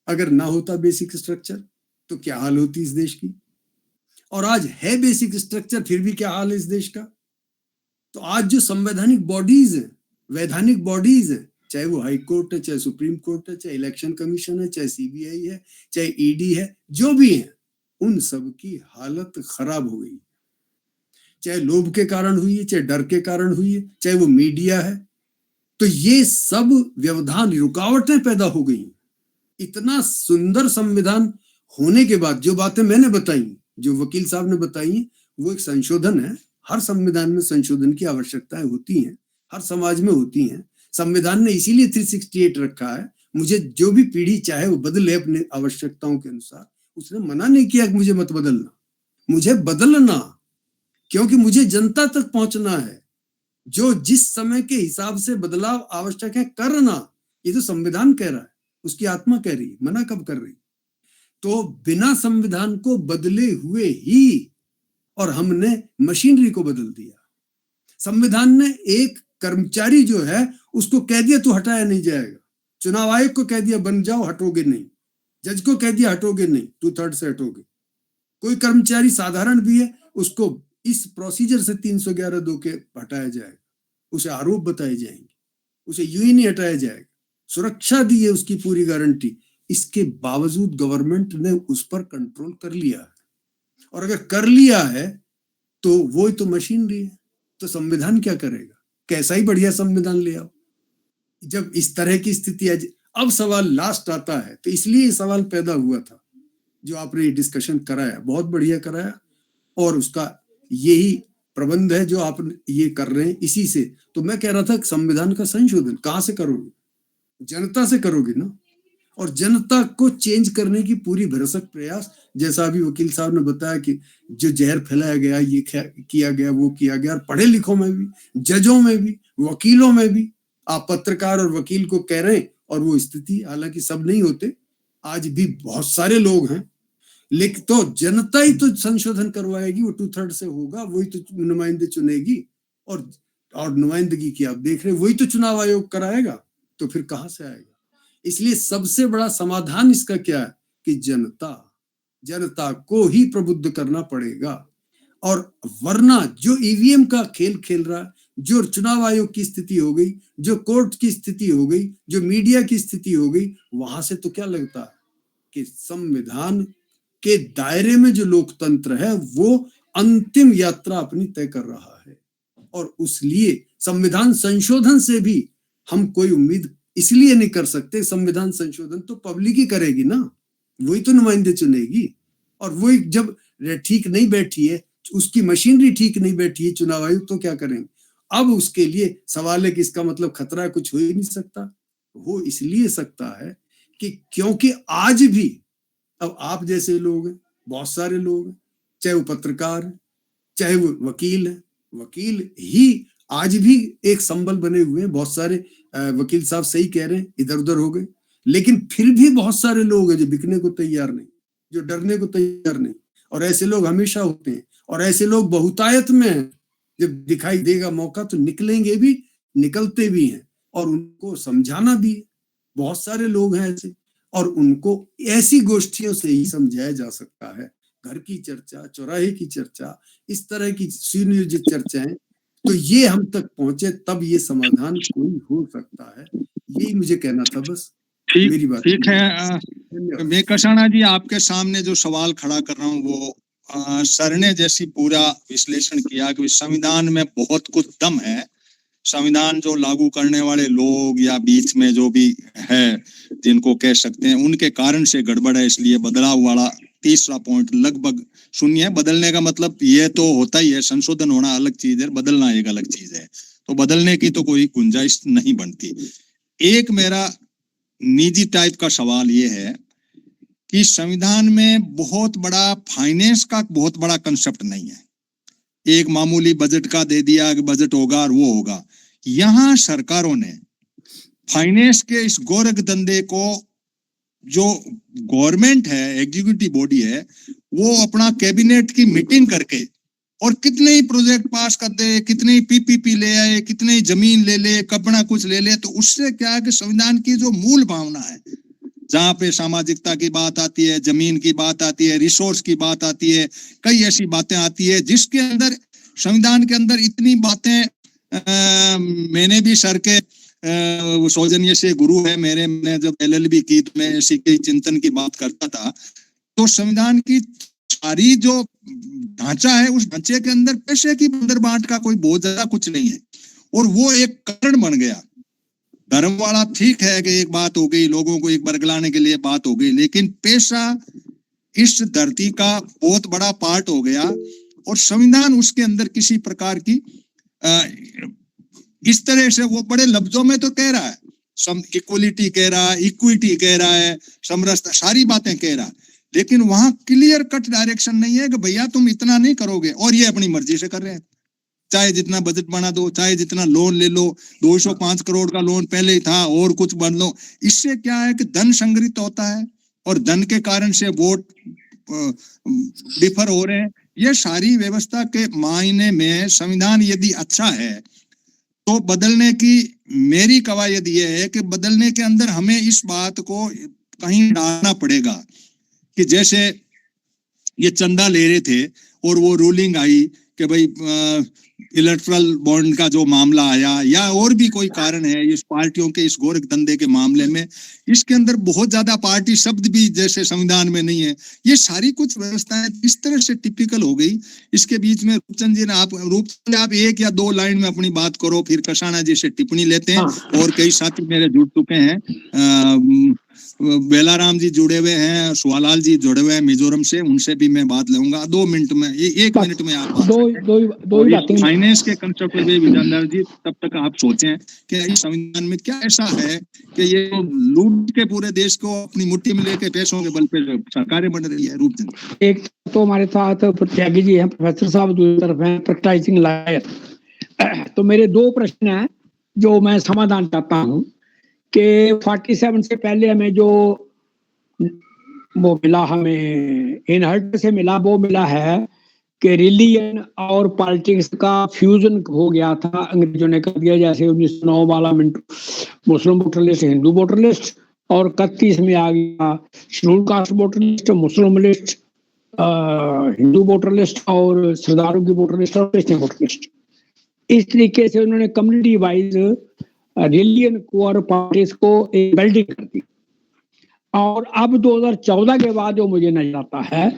अगर ना होता बेसिक स्ट्रक्चर तो क्या हाल होती इस देश की। और आज है बेसिक स्ट्रक्चर, फिर भी क्या हाल है इस देश का। तो आज जो संवैधानिक बॉडीज है, वैधानिक बॉडीज है, चाहे वो हाई कोर्ट है, चाहे सुप्रीम कोर्ट है, चाहे इलेक्शन कमीशन है, चाहे सीबीआई है, चाहे ईडी है, जो भी है, उन सब की हालत खराब हो गई। चाहे लोभ के कारण हुई है, चाहे डर के कारण हुई है, चाहे वो मीडिया है। तो ये सब व्यवधान, रुकावटें पैदा हो गई। इतना सुंदर संविधान होने के बाद जो बातें मैंने बताई, जो वकील साहब ने बताई, वो एक संशोधन है। हर संविधान में संशोधन की आवश्यकताएं होती हैं, हर समाज में होती हैं। संविधान ने इसीलिए 368 रखा है। मुझे जो भी पीढ़ी चाहे वो बदले अपने आवश्यकताओं के अनुसार। उसने मना नहीं किया कि मुझे मत बदलना, मुझे बदलना, क्योंकि मुझे जनता तक पहुंचना है। जो जिस समय के हिसाब से बदलाव आवश्यक है करना, ये तो संविधान कह रहा है, उसकी आत्मा कह रही है, मना कब कर रही। तो बिना संविधान को बदले हुए ही, और हमने मशीनरी को बदल दिया। संविधान ने एक कर्मचारी जो है उसको कह दिया तू हटाया नहीं जाएगा। चुनाव आयोग को कह दिया बन जाओ, हटोगे नहीं। जज को कह दिया हटोगे नहीं, 2/3 से हटोगे। कोई कर्मचारी साधारण भी है, उसको इस प्रोसीजर से 311(2) के हटाया जाएगा, उसे आरोप बताए जाएंगे, उसे यूं ही नहीं हटाया जाएगा। सुरक्षा दी है, उसकी पूरी गारंटी। इसके बावजूद गवर्नमेंट ने उस पर कंट्रोल कर लिया है। और अगर कर लिया है तो वो ही तो मशीनरी है। तो संविधान क्या करेगा? कैसा ही बढ़िया संविधान ले आओ, जब इस तरह की स्थिति है। अब सवाल लास्ट आता है, तो इसलिए सवाल पैदा हुआ था जो आपने ये डिस्कशन कराया, बहुत बढ़िया कराया। और उसका यही प्रबंध है जो आप ये कर रहे हैं, इसी से। तो मैं कह रहा था संविधान का संशोधन कहाँ से करोगे? जनता से करोगे ना। और जनता को चेंज करने की पूरी भरसक प्रयास, जैसा अभी वकील साहब ने बताया कि जो जहर फैलाया गया, ये किया गया, वो किया गया। और पढ़े लिखों में भी, जजों में भी, वकीलों में भी। आप पत्रकार और वकील को कह रहे हैं, और वो स्थिति, हालांकि सब नहीं होते, आज भी बहुत सारे लोग हैं, लेकिन तो जनता ही तो संशोधन करवाएगी। वो 2/3 से होगा, वही तो नुमाइंदे चुनेगी। और नुमाइंदगी की आप देख रहे, वही तो चुनाव आयोग कराएगा। तो फिर कहां से आएगा? इसलिए सबसे बड़ा समाधान इसका क्या है कि जनता को ही प्रबुद्ध करना पड़ेगा। और वरना जो ईवीएम का खेल खेल रहा, जो चुनाव आयोग की स्थिति हो गई, जो कोर्ट की स्थिति हो गई, जो मीडिया की स्थिति हो गई, वहां से तो क्या लगता है कि संविधान के दायरे में जो लोकतंत्र है वो अंतिम यात्रा अपनी तय कर रहा है। और उसलिए संविधान संशोधन से भी हम कोई उम्मीद इसलिए नहीं कर सकते। संविधान संशोधन तो पब्लिक ही करेगी ना, वही तो नुमाइंदे चुनेगी। और वही जब ठीक नहीं बैठी है, उसकी मशीनरी ठीक नहीं बैठी है, चुनाव आयोग, तो क्या करेंगे? अब उसके लिए सवाल है कि इसका मतलब खतरा कुछ हो ही नहीं सकता। हो इसलिए सकता है कि क्योंकि आज भी अब आप जैसे लोग हैं, बहुत सारे लोग हैं, चाहे वो पत्रकार है, चाहे वो वकील है, वकील ही आज भी एक संबल बने हुए हैं। बहुत सारे वकील साहब सही कह रहे हैं, इधर उधर हो गए, लेकिन फिर भी बहुत सारे लोग हैं जो बिकने को तैयार नहीं, जो डरने को तैयार नहीं। और ऐसे लोग हमेशा होते हैं, और ऐसे लोग बहुतायत में हैं। जब दिखाई देगा मौका तो निकलेंगे भी, निकलते भी हैं, और उनको समझाना भी है। बहुत सारे लोग हैं ऐसे, और उनको ऐसी गोष्ठियों से ही समझाया जा सकता है। घर की चर्चा, चौराहे की चर्चा, इस तरह की सुनियोजित चर्चाएं तो ये हम तक पहुंचे, तब ये समाधान कोई हो सकता है। यही मुझे कहना था बस। मेरी बात ठीक है। धन्यवाद। मैं कषाणा जी आपके सामने जो सवाल खड़ा कर रहा हूँ वो सर ने जैसी पूरा विश्लेषण किया कि संविधान में बहुत कुछ दम है, संविधान जो लागू करने वाले लोग या बीच में जो भी है जिनको कह सकते हैं उनके कारण से गड़बड़ है, इसलिए बदलाव वाला तीसरा पॉइंट लगभग शून्य है। बदलने का मतलब ये तो होता ही है, संशोधन होना अलग चीज है, बदलना एक अलग चीज है, तो बदलने की तो कोई गुंजाइश नहीं बनती। एक मेरा निजी टाइप का सवाल ये है कि संविधान में बहुत बड़ा फाइनेंस का बहुत बड़ा कंसेप्ट नहीं है। एक मामूली बजट का दे दिया कि बजट होगा और वो होगा। यहाँ सरकारों ने फाइनेंस के इस गोरख धंधे को, जो गवर्नमेंट है, एग्जीक्यूटिव बॉडी है, वो अपना कैबिनेट की मीटिंग करके और कितने ही प्रोजेक्ट पास कर दे, कितने ही पीपीपी ले आए, कितने ही जमीन ले ले, कपड़ा कुछ ले ले, तो उससे क्या है कि संविधान की जो मूल भावना है, जहां पे सामाजिकता की बात आती है, जमीन की बात आती है, रिसोर्स की बात आती है, कई ऐसी बातें आती है जिसके अंदर संविधान के अंदर इतनी बातें मैंने भी सर के सौजन्य से गुरु है मेरे, मैंने जब LLB की तो मैं इसी के चिंतन की बात करता था, तो संविधान की सारी जो ढांचा है उस ढांचे के अंदर पैसे की अंदर बांट का कोई बहुत ज्यादा कुछ नहीं है, और वो एक कारण बन गया। धर्म वाला ठीक है कि एक बात हो गई, लोगों को एक बरगलाने के लिए बात हो गई, लेकिन पैसा इस धरती का बहुत बड़ा पार्ट हो गया, और संविधान उसके अंदर किसी प्रकार की इस तरह से वो बड़े लफ्जों में तो कह रहा है, इक्वलिटी कह रहा है, इक्विटी कह रहा है, समरसता, सारी बातें कह रहा है, लेकिन वहां क्लियर कट डायरेक्शन नहीं है कि भैया तुम इतना नहीं करोगे, और ये अपनी मर्जी से कर रहे हैं। चाहे जितना बजट बना दो, चाहे जितना लोन ले लो, 205 करोड़ का लोन पहले ही था और कुछ बढ़ लो। इससे क्या है कि धन संग्रहित होता है और धन के कारण से वोट डिफर हो रहे हैं। ये सारी व्यवस्था के मायने में संविधान यदि अच्छा है तो बदलने की मेरी कवायद ये है कि बदलने के अंदर हमें इस बात को कहीं डालना पड़ेगा कि जैसे ये चंदा ले रहे थे और वो रूलिंग आई कि भाई इलेक्ट्रल बॉन्ड का जो मामला आया, या और भी कोई कारण है इस पार्टियों के इस गोरख धंधे के मामले में, इसके अंदर बहुत ज्यादा पार्टी शब्द भी जैसे संविधान में नहीं है। ये सारी कुछ व्यवस्थाएं इस तरह से टिपिकल हो गई। इसके बीच में रूपचंद जी ने आप एक या दो लाइन में अपनी बात करो, फिर कषाणा जी से टिप्पणी लेते हैं। और कई साथी मेरे जुड़ चुके हैं, बेलाराम जी जुड़े हुए हैं, सुहालाल जी जुड़े हुए हैं मिजोरम से, उनसे भी मैं बात लूंगा 2 मिनट में, 1 मिनट में आप दो बातें। फाइनेंस के कंसेप्ट पे विजेंद्र जी तब तक आप सोचें कि इस संविधान में क्या ऐसा है कि ये लूट के पूरे देश को अपनी मुट्ठी में लेके पैसों के बल पे सरकारें बन रही है। रूपचंद एक तो हमारे साथ त्यागी जी हैं, प्रोफेसर साहब, दूसरी तरफ हैं प्रैक्टिसिंग लॉयर। तो मेरे 2 प्रश्न हैं जो मैं समाधान चाहता हूं कि 47 से पहले हमें जो वो मिला, हमें इनहर्ट से मिला, वो मिला है कि रिलीजन और पॉलिटिक्स का फ्यूजन हो गया था, अंग्रेजों ने कर दिया। जैसे 1909 वाला Muslim voter list, Hindu voter list, और 31 में आ गया schedule caste voter list, Muslim list, Hindu voter list, और सरदारों की वोटर लिस्ट और क्रिश्चियन वोटर लिस्ट। इस तरीके से उन्होंने कम्युनिटी वाइज रिलीजन को और पार्टीज को एक बिल्डिंग कर दी। और अब 2014 के बाद जो मुझे नजर आता है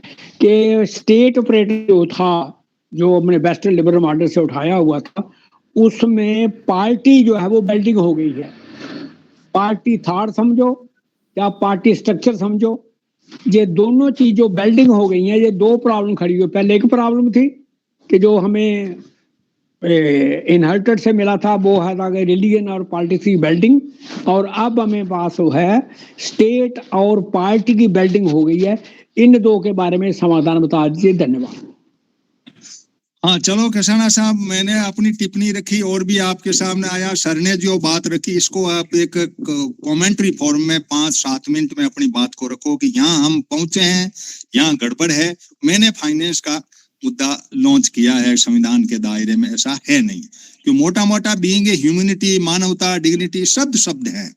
कि स्टेट ऑपरेटर जो था, जो हमने वेस्टर्न लिबरल मॉडल से उठाया हुआ था, उसमें पार्टी जो है वो बिल्डिंग हो गई है। पार्टी थाट समझो या पार्टी स्ट्रक्चर समझो, ये दोनों चीज जो बिल्डिंग हो गई हैं, ये 2 प्रॉब्लम खड़ी हुई। पहले एक प्रॉब्लम थी कि जो हमें इनहर्टेड से मिला था, वो है रिलीजन और पॉलिटिक्स की बिल्डिंग, और अब हमें पास है स्टेट और पार्टी की बिल्डिंग हो गई है। इन 2 के बारे में समाधान बता दीजिए। धन्यवाद। हाँ, चलो कषाणा साहब, मैंने अपनी टिप्पणी रखी और भी आपके सामने आया, सर ने जो बात रखी इसको आप एक कमेंट्री फॉर्म में 5-7 मिनट में अपनी बात को रखो कि यहाँ हम पहुंचे हैं, यहाँ गड़बड़ है। मैंने फाइनेंस का मुद्दा लॉन्च किया है संविधान के दायरे में, ऐसा है नहीं कि मोटा मोटा बीइंग ए ह्यूमैनिटी, मानवता, डिग्निटी शब्द है,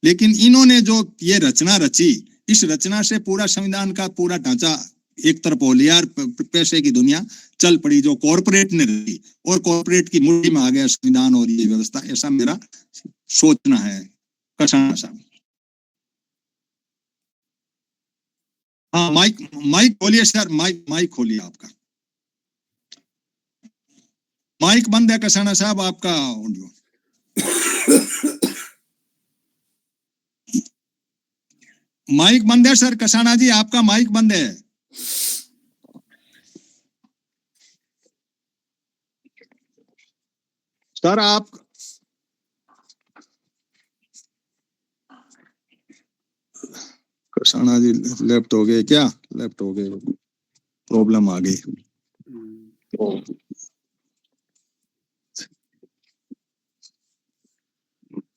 लेकिन इन्होंने जो ये रचना रची, इस रचना से पूरा संविधान का पूरा ढांचा एक तरफ हो लिया और पैसे की दुनिया चल पड़ी जो कॉर्पोरेट ने रही, और कॉर्पोरेट की मुट्ठी में आ गया संविधान और ये व्यवस्था। ऐसा मेरा सोचना है। कसाना साहब, हाँ माइक खोलिए सर, माइक खोलिए, आपका माइक बंद है कसाना साहब, आपका ऑडियो। माइक बंद है सर, कसाना जी आपका माइक बंद है। सर आप कसाना जी लेफ्ट हो गए क्या? लेफ्ट हो गए, प्रॉब्लम आ गई।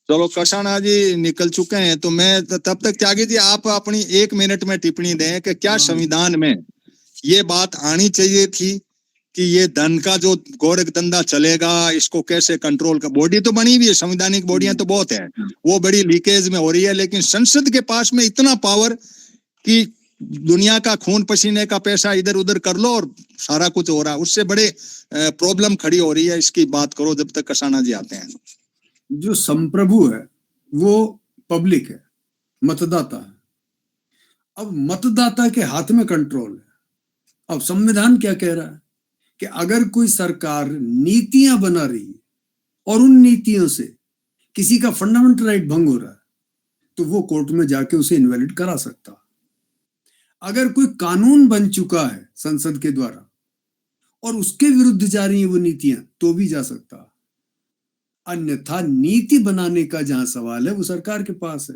चलो कसाना जी निकल चुके हैं, तो मैं तब तक त्यागी जी आप अपनी 1 मिनट में टिप्पणी दें कि क्या संविधान में ये बात आनी चाहिए थी कि ये धन का जो गोरख धंधा चलेगा इसको कैसे कंट्रोल का। बॉडी तो बनी हुई है, संवैधानिक बॉडियां तो बहुत है, वो बड़ी लीकेज में हो रही है, लेकिन संसद के पास में इतना पावर कि दुनिया का खून पसीने का पैसा इधर उधर कर लो और सारा कुछ हो रहा है, उससे बड़े प्रॉब्लम खड़ी हो रही है। इसकी बात करो जब तक कसाना जी आते हैं। जो संप्रभु है वो पब्लिक है, मतदाता है। अब मतदाता के हाथ में कंट्रोल है। अब संविधान क्या कह रहा है कि अगर कोई सरकार नीतियां बना रही है और उन नीतियों से किसी का फंडामेंटल राइट भंग हो रहा है तो वो कोर्ट में जाके उसे इनवैलिड करा सकता। अगर कोई कानून बन चुका है संसद के द्वारा और उसके विरुद्ध जा रही है वो नीतियां तो भी जा सकता। अन्यथा नीति बनाने का जहां सवाल है वो सरकार के पास है,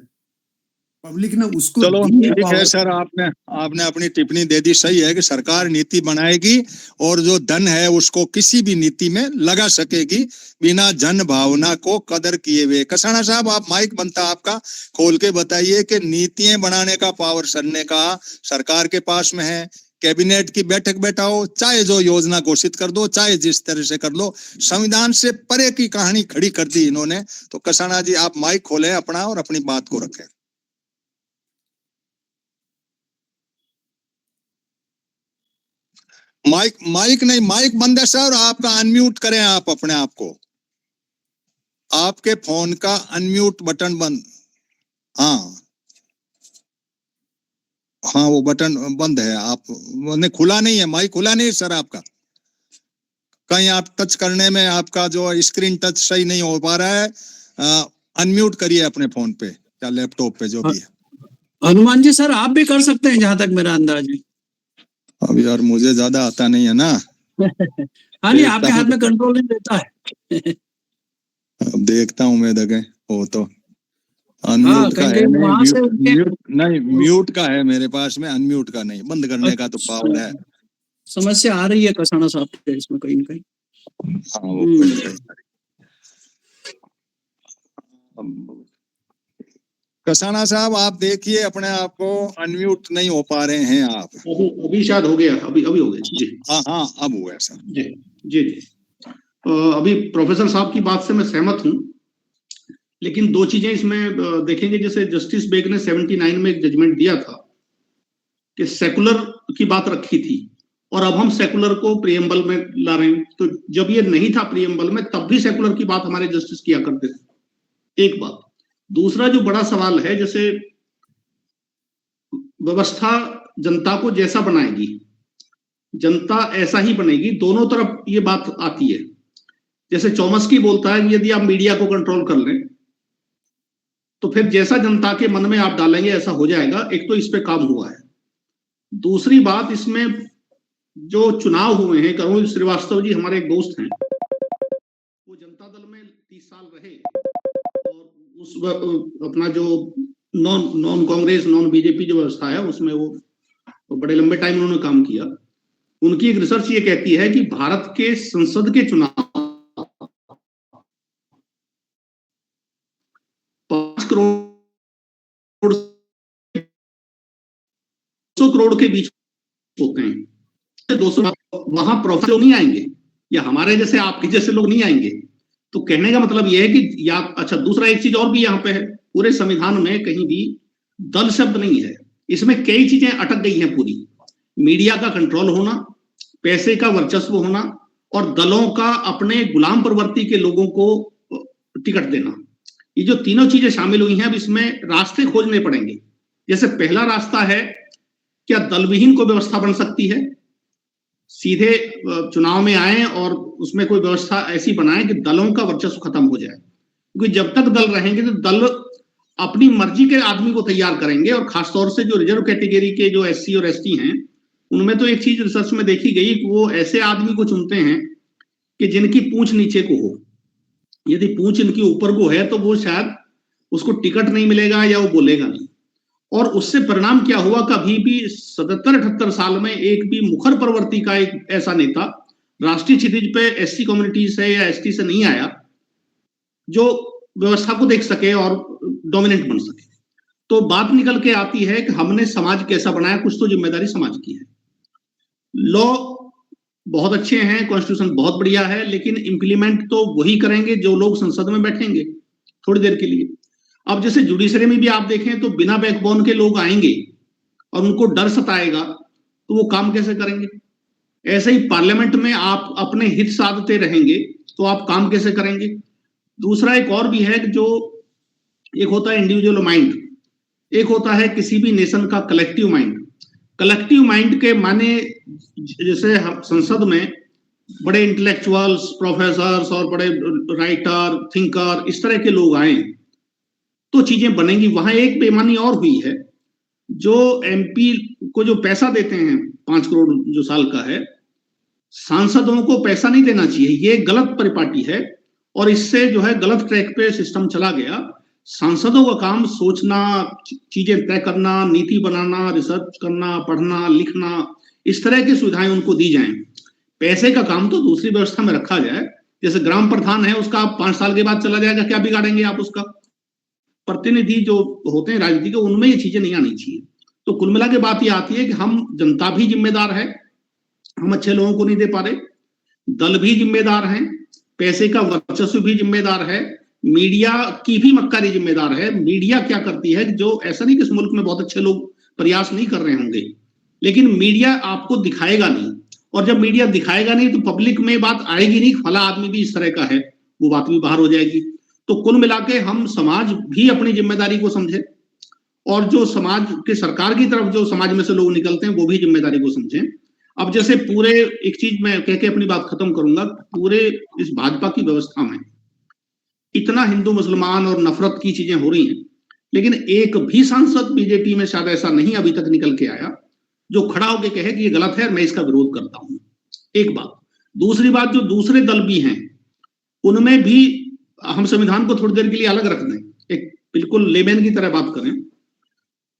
पब्लिक ने उसको। चलो ठीक है सर, आपने अपनी टिप्पणी दे दी। सही है कि सरकार नीति बनाएगी और जो धन है उसको किसी भी नीति में लगा सकेगी बिना जन भावना को कदर किए हुए। कसाना साहब आप माइक बनता आपका, खोल के बताइए कि नीतियां बनाने का पावर सरने का सरकार के पास में है। कैबिनेट की बैठक बैठाओ, चाहे जो योजना घोषित कर दो, चाहे जिस तरह से कर लो, संविधान से परे की कहानी खड़ी कर दी इन्होंने। तो कसाना जी आप माइक खोलें अपना और अपनी बात को रखें। माइक नहीं, माइक बंद है सर, आपका अनम्यूट करें आप अपने आप को, आपके फोन का अनम्यूट बटन बंद। हाँ हाँ वो बटन बंद है, आप ने खुला नहीं है, माइक खुला नहीं है सर आपका। कहीं आप टच करने में आपका जो स्क्रीन टच सही नहीं हो पा रहा है, अनम्यूट करिए अपने फोन पे या लैपटॉप पे जो भी है। हनुमान जी सर आप भी कर सकते हैं जहां तक मेरा अंदाज है। अब यार मुझे ज्यादा आता नहीं है ना। हाँ नहीं, आपके हाथ में कंट्रोल नहीं रहता है। अब देखता हूँ मैं दगे हो तो। अनम्यूट का है नहीं, म्यूट का है मेरे पास में, अनम्यूट का नहीं। बंद करने का तो पावर है। समस्या आ रही है कसाना साहब के इसमें कहीं ना कहीं। हाँ वो कसाना साहब आप देखिए अपने आप को, अनम्यूट नहीं हो पा रहे हैं आप। अभी शायद हो गया, अभी हो गया जी। हाँ अब हुआ सर जी जी जी। अभी प्रोफेसर साहब की बात से मैं सहमत हूँ, लेकिन दो चीजें इसमें देखेंगे। जैसे जस्टिस बेग ने 79 में एक जजमेंट दिया था कि सेकुलर की बात रखी थी, और अब हम सेकुलर को प्रियम्बल में ला रहे हैं। तो जब ये नहीं था प्रियम्बल में तब भी सेकुलर की बात हमारे जस्टिस किया करते थे, एक बात। दूसरा जो बड़ा सवाल है, जैसे व्यवस्था जनता को जैसा बनाएगी जनता ऐसा ही बनेगी, दोनों तरफ ये बात आती है। जैसे चौमस्की बोलता है यदि आप मीडिया को कंट्रोल कर लें तो फिर जैसा जनता के मन में आप डालेंगे ऐसा हो जाएगा। एक तो इस पे काम हुआ है। दूसरी बात, इसमें जो चुनाव हुए हैं, करुण श्रीवास्तव जी हमारे एक दोस्त हैं, वो जनता दल में 30 साल रहे और उस अपना जो नॉन कांग्रेस नॉन बीजेपी जो व्यवस्था है उसमें वो बड़े लंबे टाइम उन्होंने काम किया। उनकी एक रिसर्च ये कहती है कि भारत के संसद के चुनाव 5 करोड़ 200 करोड़ के बीच होते हैं। 200 वहां प्रोफेसर नहीं आएंगे या हमारे जैसे आपके जैसे लोग नहीं आएंगे। तो कहने का मतलब यह है कि या अच्छा, दूसरा एक चीज और भी यहाँ पे है, पूरे संविधान में कहीं भी दल शब्द नहीं है। इसमें कई चीजें अटक गई हैं पूरी। मीडिया का कंट्रोल होना, पैसे का वर्चस्व होना और दलों का अपने गुलाम प्रवृत्ति के लोगों को टिकट देना, ये जो तीनों चीजें शामिल हुई हैं, अब इसमें रास्ते खोजने पड़ेंगे। जैसे पहला रास्ता है, क्या दलविहीन कोई व्यवस्था बन सकती है, सीधे चुनाव में आए और उसमें कोई व्यवस्था ऐसी बनाए कि दलों का वर्चस्व खत्म हो जाए, क्योंकि जब तक दल रहेंगे तो दल अपनी मर्जी के आदमी को तैयार करेंगे। और खासतौर से जो रिजर्व कैटेगरी के जो SC और ST हैं, उनमें तो एक चीज रिसर्च में देखी गई कि वो ऐसे आदमी को चुनते हैं कि जिनकी पूंछ नीचे को हो। यदि पूंछ इनकी ऊपर को है तो वो शायद उसको टिकट नहीं मिलेगा या वो बोलेगा नहीं। और उससे परिणाम क्या हुआ, कभी भी 77-78 साल में एक भी मुखर प्रवृत्ति का एक ऐसा नेता राष्ट्रीय क्षितिज पे SC कम्युनिटी से या ST से नहीं आया जो व्यवस्था को देख सके और डोमिनेंट बन सके। तो बात निकल के आती है कि हमने समाज कैसा बनाया, कुछ तो जिम्मेदारी समाज की है। लॉ बहुत अच्छे हैं, कॉन्स्टिट्यूशन बहुत बढ़िया है, लेकिन इंप्लीमेंट तो वही करेंगे जो लोग संसद में बैठेंगे थोड़ी देर के लिए। अब जैसे जुडिशरी में भी आप देखें तो बिना बैकबोन के लोग आएंगे और उनको डर सताएगा, तो वो काम कैसे करेंगे। ऐसे ही पार्लियामेंट में आप अपने हित साधते रहेंगे तो आप काम कैसे करेंगे। दूसरा एक और भी है कि जो एक होता है इंडिविजुअल माइंड, एक होता है किसी भी नेशन का कलेक्टिव माइंड। कलेक्टिव माइंड के माने जैसे संसद में बड़े इंटेलेक्चुअल्स, प्रोफेसर्स और बड़े राइटर, थिंकर, इस तरह के लोग आए तो चीजें बनेंगी। वहां एक बेईमानी और हुई है, जो MP को जो पैसा देते हैं 5 करोड़ जो साल का है, सांसदों को पैसा नहीं देना चाहिए, ये गलत परिपाटी है और इससे जो है गलत ट्रैक पे सिस्टम चला गया। सांसदों का काम सोचना, चीजें तय करना, नीति बनाना, रिसर्च करना, पढ़ना, लिखना, इस तरह की सुविधाएं उनको दी जाएं। पैसे का काम तो दूसरी व्यवस्था में रखा जाए। जैसे ग्राम प्रधान है, उसका 5 साल के बाद चला जाएगा, क्या बिगाड़ेंगे आप उसका। प्रतिनिधि जो होते हैं राजनीति के, उनमें ये चीजें नहीं आनी चाहिए। तो कुल मिला के बात ये आती है कि हम जनता भी जिम्मेदार है, हम अच्छे लोगों को नहीं दे पा रहे, दल भी जिम्मेदार हैं, पैसे का वर्चस्व भी जिम्मेदार है, मीडिया की भी मक्कारी जिम्मेदार है। मीडिया क्या करती है, जो ऐसा नहीं कि इस मुल्क में बहुत अच्छे लोग प्रयास नहीं कर रहे होंगे, लेकिन मीडिया आपको दिखाएगा नहीं, और जब मीडिया दिखाएगा नहीं तो पब्लिक में बात आएगी नहीं, फला आदमी भी इस तरह का है, वो बात भी बाहर हो जाएगी। तो कुल मिला के हम समाज भी अपनी जिम्मेदारी को समझे और जो समाज के सरकार की तरफ जो समाज में से लोग निकलते हैं वो भी जिम्मेदारी को समझें। अब जैसे पूरे एक चीज मैं कह के अपनी बात खत्म करूंगा, पूरे इस भाजपा की व्यवस्था में इतना हिंदू मुसलमान और नफरत की चीजें हो रही हैं, लेकिन एक भी सांसद बीजेपी में शायद ऐसा नहीं अभी तक निकल के आया जो खड़ा होकर कहे कि ये गलत है, मैं इसका विरोध करता हूं। एक बात। दूसरी बात, जो दूसरे दल भी हैं उनमें भी हम संविधान को थोड़ी देर के लिए अलग रख दें, एक बिल्कुल लेमैन की तरह बात करें,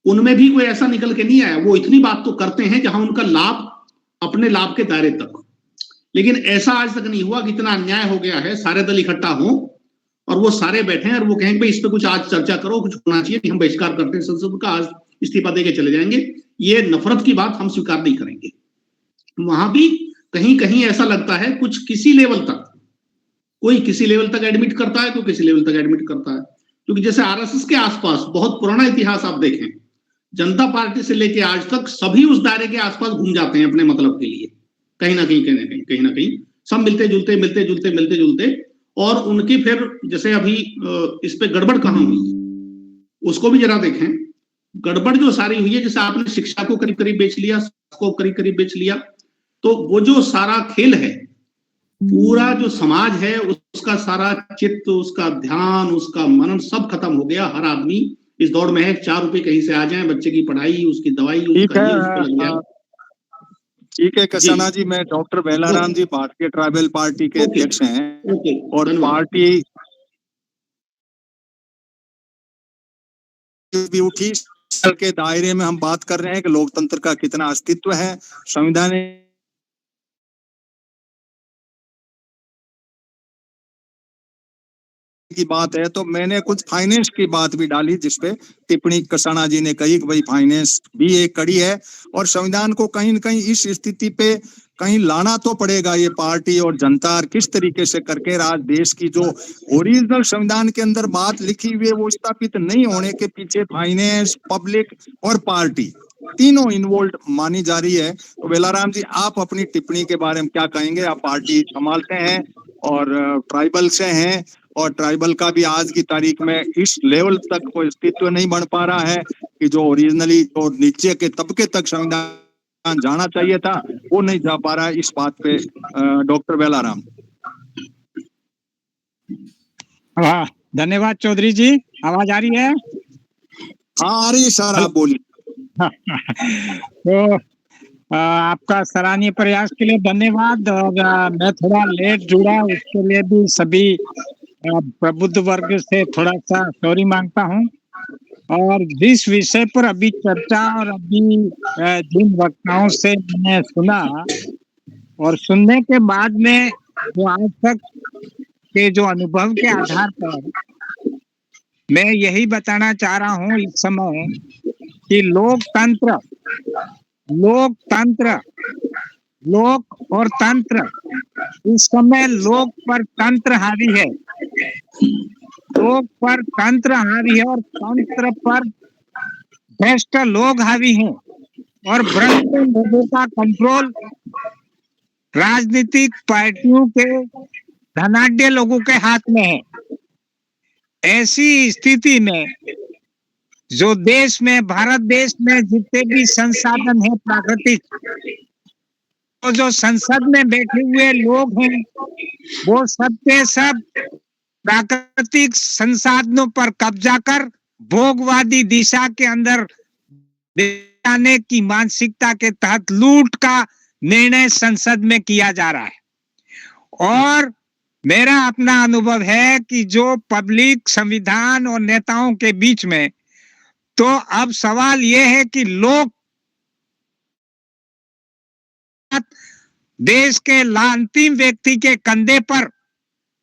उनमें भी कोई ऐसा निकल के नहीं आया। वो इतनी बात तो करते हैं जहां उनका लाभ अपने लाभ के दायरे तक, लेकिन ऐसा आज तक नहीं हुआ कि इतना अन्याय हो गया है, सारे दल इकट्ठा हो और वो सारे बैठे हैं और वो कहें भाई इस पे कुछ आज चर्चा करो, कुछ होना चाहिए कि हम बहिष्कार करते हैं संसद का, आज इस्तीफा देके चले जाएंगे। ये नफरत की बात हम स्वीकार नहीं करेंगे। वहां भी कहीं कहीं ऐसा लगता है कुछ किसी लेवल तक, कोई किसी लेवल तक एडमिट करता है, कोई किसी लेवल तक एडमिट करता है। क्योंकि जैसे RSS के आसपास बहुत पुराना इतिहास आप देखें, जनता पार्टी से लेके आज तक सभी उस दायरे के आसपास घूम जाते हैं अपने मतलब के लिए, कहीं ना कहीं सब मिलते जुलते, और उनकी फिर जैसे अभी इस पे गड़बड़ कहाँ हुई उसको भी जरा देखें। गड़बड़ जो सारी हुई है, जैसे आपने शिक्षा को करीब करीब बेच लिया, को करीब करीब बेच लिया, तो वो जो सारा खेल है, पूरा जो समाज है उसका सारा चित्त, उसका ध्यान, उसका मनन सब खत्म हो गया। हर आदमी इस दौड़ में है 4 रुपए कहीं से आ जाए, बच्चे की पढ़ाई, उसकी दवाई, उसका ये उसको लग जाए। ठीक है कसाना जी, मैं डॉक्टर बेलाराम जी भारतीय ट्राइबल पार्टी के अध्यक्ष हैं और पार्टी उठी के दायरे में हम बात कर रहे हैं कि लोकतंत्र का कितना अस्तित्व है, संविधान की बात है। तो मैंने कुछ फाइनेंस की बात भी डाली जिसपे टिप्पणी कसाना जी ने कही कि भाई फाइनेंस भी एक कड़ी है और संविधान को कहीं न कहीं इस स्थिति पे कहीं लाना तो पड़ेगा। ये पार्टी और जनता किस तरीके से करके आज देश की जो ओरिजिनल संविधान के अंदर बात लिखी हुई है वो स्थापित नहीं होने के पीछे फाइनेंस, पब्लिक और पार्टी तीनों इन्वॉल्व मानी जा रही है। तो वेलाराम जी, आप अपनी टिप्पणी के बारे में क्या कहेंगे? आप पार्टी संभालते हैं और ट्राइबल से हैं, और ट्राइबल का भी आज की तारीख में इस लेवल तक कोई अस्तित्व नहीं बन पा रहा है कि जो ओरिजिनली जो नीचे के तबके तक संविधान जाना चाहिए था वो नहीं जा पा रहा है। इस बात पे डॉक्टर वेलाराम। हाँ, धन्यवाद चौधरी जी। आवाज आ रही है? हाँ, आ रही है सर, आप बोलिए। तो आपका सराहनीय प्रयास के लिए धन्यवाद। और मैं थोड़ा लेट जुड़ा, उसके लिए भी सभी प्रबुद्ध वर्ग से थोड़ा सा सॉरी मांगता हूँ। और जिस विषय पर अभी चर्चा और अभी जिन वक्ताओं से मैंने सुना और सुनने के बाद में जो आज तक के जो अनुभव के आधार पर मैं यही बताना चाह रहा हूँ इस समय कि लोकतंत्र, लोक और तंत्र, इस समय लोक पर तंत्र हावी है, लोक पर तंत्र हावी है और तंत्र पर भ्रष्ट लोग हावी हैं और भ्रष्ट लोगों का कंट्रोल राजनीतिक पार्टियों के धनाढ्य लोगों के हाथ में है। ऐसी स्थिति में जो देश में, भारत देश में जितने भी संसाधन है प्राकृतिक, तो जो संसद में बैठे हुए लोग हैं वो सब के सब प्राकृतिक संसाधनों पर कब्जा कर भोगवादी दिशा के अंदर जाने की मानसिकता के तहत लूट का निर्णय संसद में किया जा रहा है। और मेरा अपना अनुभव है कि जो पब्लिक, संविधान और नेताओं के बीच में, तो अब सवाल यह है कि लोग देश के अंतिम व्यक्ति के कंधे पर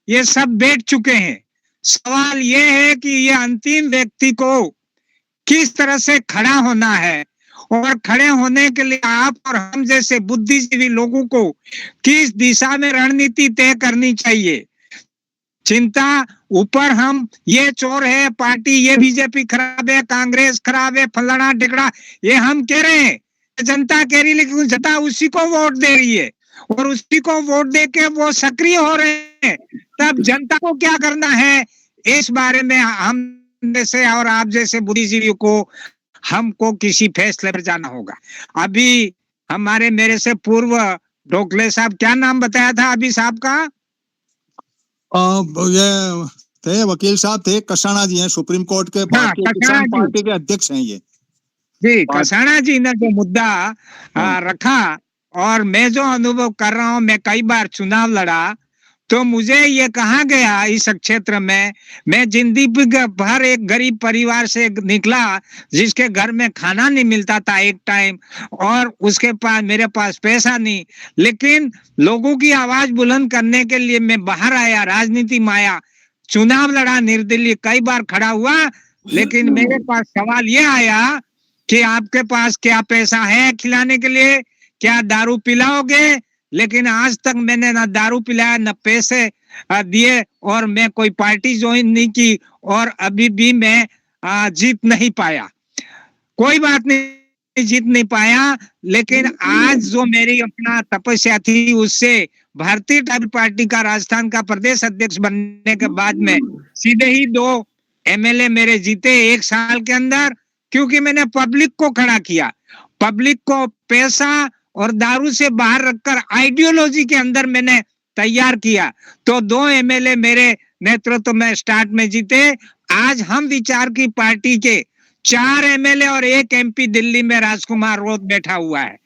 ये सब बैठ चुके हैं। सवाल यह है कि ये अंतिम व्यक्ति को किस तरह से खड़ा होना है और खड़े होने के लिए आप और हम जैसे बुद्धिजीवी लोगों को किस दिशा में रणनीति तय करनी चाहिए। चिंता ऊपर हम ये चोर है, पार्टी ये बीजेपी खराब है, कांग्रेस खराब है, फलाना टिकड़ा, ये हम कह रहे हैं, जनता कह रही है, लेकिन जनता उसी को वोट दे रही है और उसी को वोट दे के वो सक्रिय हो रहे हैं। तब जनता को क्या करना है, इस बारे में हम जैसे और आप जैसे बुद्धिजीवियों को हमको किसी फैसले पर जाना होगा। अभी हमारे मेरे से पूर्व ढोकले साहब, क्या नाम बताया था अभी साहब का? ये थे वकील साहब, थे कसाना जी हैं, सुप्रीम कोर्ट के भारतीय किसान पार्टी के अध्यक्ष हैं ये जी। कसाना जी ने जो मुद्दा रखा और मैं जो अनुभव कर रहा हूं, मैं कई बार चुनाव लड़ा तो मुझे ये कहा गया इस क्षेत्र में, मैं जिंदगी भर एक गरीब परिवार से निकला जिसके घर में खाना नहीं मिलता था एक टाइम, और उसके पास मेरे पास पैसा नहीं, लेकिन लोगों की आवाज बुलंद करने के लिए मैं बाहर आया, राजनीति में आया, चुनाव लड़ा, निर्दलीय कई बार खड़ा हुआ, लेकिन मेरे पास सवाल ये आया कि आपके पास क्या पैसा है खिलाने के लिए, क्या दारू पिलाओगे? लेकिन आज तक मैंने ना दारू पिलाया ना पैसे दिए और मैं कोई पार्टी ज्वाइन नहीं की और अभी भी मैं जीत नहीं पाया। कोई बात नहीं, जीत नहीं पाया, लेकिन आज जो मेरी अपना तपस्या थी उससे भारतीय ट्राइबल पार्टी का राजस्थान का प्रदेश अध्यक्ष बनने के बाद में सीधे ही 2 एमएलए मेरे जीते 1 साल के अंदर, क्योंकि मैंने पब्लिक को खड़ा किया, पब्लिक को पैसा और दारू से बाहर रखकर आइडियोलॉजी के अंदर मैंने तैयार किया, तो 2 एमएलए मेरे नेतृत्व में स्टार्ट में जीते। आज हम विचार की पार्टी के 4 एमएलए और 1 एमपी दिल्ली में राजकुमार रोत बैठा हुआ है।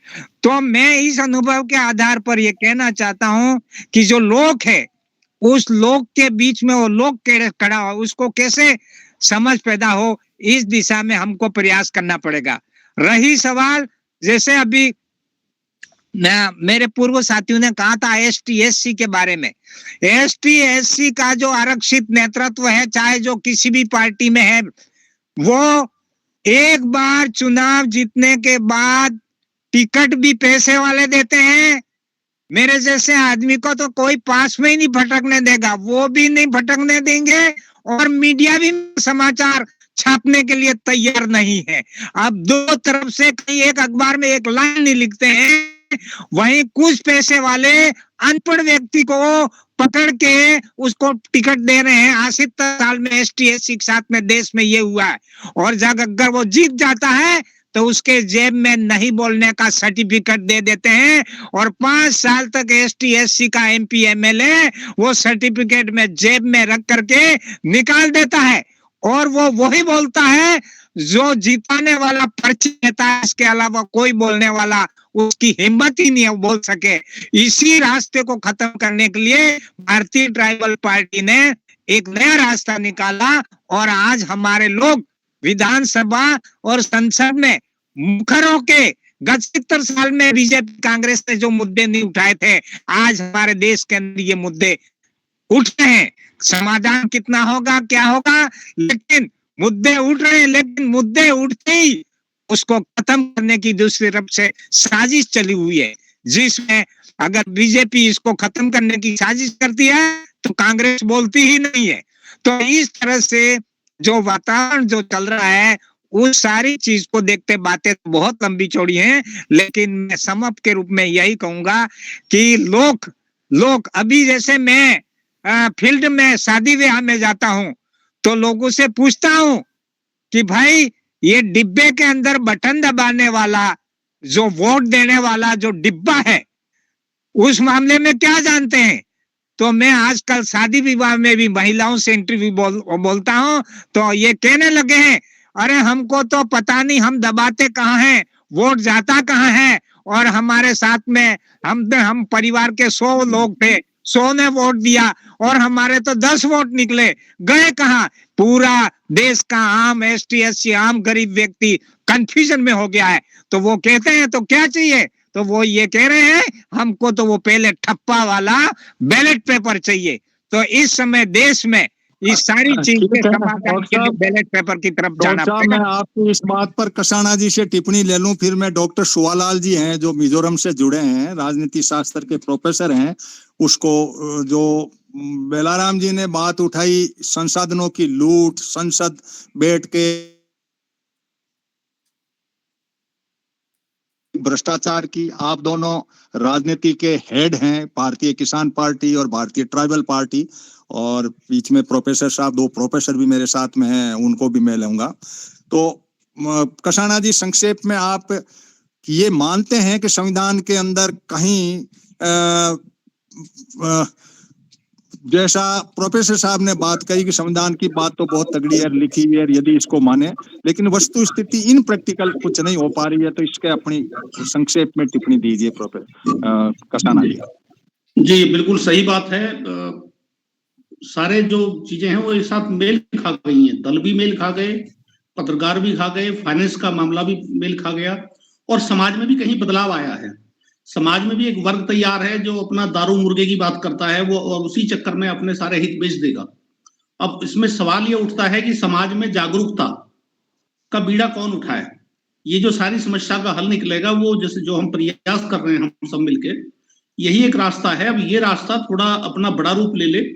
तो मैं इस अनुभव के आधार पर यह कहना चाहता हूं कि जो लोग है उस लोग के बीच में वो लोग खड़ा हो, उसको कैसे समझ पैदा हो, इस दिशा में हमको प्रयास करना पड़ेगा। रही सवाल, जैसे अभी मेरे पूर्व साथियों ने कहा था एसटी एससी के बारे में, एसटी एससी का जो आरक्षित नेतृत्व है, चाहे जो किसी भी पार्टी में है, वो एक बार चुनाव जीतने के बाद टिकट भी पैसे वाले देते हैं। मेरे जैसे आदमी को तो कोई पास में ही नहीं भटकने देगा, वो भी नहीं भटकने देंगे और मीडिया भी समाचार छापने के लिए तैयार नहीं है। अब दो तरफ से कहीं एक अखबार में एक लाइन नहीं लिखते हैं, वहीं कुछ पैसे वाले अनपढ़ व्यक्ति को पकड़ के उसको टिकट दे रहे हैं। आज 70 साल में ST/SC के साथ में देश में ये हुआ है। और जब अगर वो जीत जाता है तो उसके जेब में नहीं बोलने का सर्टिफिकेट दे देते हैं और 5 साल तक ST/SC का MP MLA वो सर्टिफिकेट में जेब में रख करके निकाल देता है और वो वही बोलता है जो जिताने वाला पर्ची देता है। इसके अलावा कोई बोलने वाला उसकी हिम्मत ही नहीं है बोल सके। इसी रास्ते को खत्म करने के लिए भारतीय ट्राइबल पार्टी ने एक नया रास्ता निकाला और आज हमारे लोग विधानसभा और संसद में मुखर होके गत 70 साल में बीजेपी कांग्रेस ने जो मुद्दे नहीं उठाए थे, आज हमारे देश के अंदर ये मुद्दे उठ रहे हैं। समाधान कितना होगा क्या होगा, लेकिन मुद्दे उठ रहे हैं। लेकिन मुद्दे उठते ही उसको खत्म करने की दूसरी तरफ से साजिश चली हुई है, जिसमें अगर बीजेपी इसको खत्म करने की साजिश करती है तो कांग्रेस बोलती ही नहीं है। तो इस तरह से जो वातावरण जो चल रहा है उस सारी चीज को देखते बातें तो बहुत लंबी चौड़ी हैं, लेकिन मैं समअप के रूप में यही कहूंगा कि लोग अभी जैसे मैं फील्ड में शादी ब्याह में जाता हूं तो लोगों से पूछता हूं कि भाई ये डिब्बे के अंदर बटन दबाने वाला जो वोट देने वाला जो डिब्बा है उस मामले में क्या जानते हैं। तो मैं आजकल शादी विवाह में भी महिलाओं से इंटरव्यू बोलता हूं तो ये कहने लगे हैं, अरे हमको तो पता नहीं हम दबाते कहाँ हैं, वोट जाता कहाँ है। और हमारे साथ में हम परिवार के 100 लोग थे, 100 ने वोट दिया और हमारे तो 10 वोट निकले, गए कहाँ। पूरा देश का आम ST/SC आम गरीब व्यक्ति कंफ्यूजन में हो गया है। तो वो कहते हैं तो क्या चाहिए, तो वो ये कह रहे हैं हमको तो वो पहले ठप्पा वाला बैलेट पेपर चाहिए। तो इस समय देश में इस सारी चीज के ठीक है समाधान के लिए बैलेट पेपर की तरफ जाना डॉक्टर साहब, मैं पड़ेगा। आपकी इस बात पर कसाना जी से टिप्पणी ले लूं, फिर मैं डॉक्टर सुवालाल जी हैं जो मिजोरम से जुड़े हैं, राजनीति शास्त्र के प्रोफेसर हैं, उसको जो बेलाराम जी ने बात उठाई संसाधनों की लूट, संसद बैठ के भ्रष्टाचार की, आप दोनों राजनीति के हेड हैं, भारतीय किसान पार्टी और भारतीय ट्राइबल पार्टी, और बीच में प्रोफेसर साहब, 2 प्रोफेसर भी मेरे साथ में हैं, उनको भी मैं लूंगा। तो कसाना जी, संक्षेप में आप ये मानते हैं कि संविधान के अंदर कहीं जैसा प्रोफेसर साहब ने बात कही कि संविधान की बात तो बहुत तगड़ी है, लिखी है, यदि इसको माने, लेकिन वस्तु स्थिति इन प्रैक्टिकल कुछ नहीं हो पा रही है, तो इसके अपनी संक्षेप में टिप्पणी दीजिए प्रोफेसर कसाना जी। जी बिल्कुल सही बात है। सारे जो चीजें हैं वो एक साथ मेल खा गई हैं, दल भी मेल खा गए, पत्रकार भी खा गए, फाइनेंस का मामला भी मेल खा गया, और समाज में भी कहीं बदलाव आया है। समाज में भी एक वर्ग तैयार है जो अपना दारू मुर्गे की बात करता है वो, और उसी चक्कर में अपने सारे हित बेच देगा। अब इसमें सवाल ये उठता है कि समाज में जागरूकता का बीड़ा कौन उठाए। ये जो सारी समस्या का हल निकलेगा वो जैसे जो हम प्रयास कर रहे हैं हम सब मिलके, यही एक रास्ता है। अब ये रास्ता थोड़ा अपना बड़ा रूप ले ले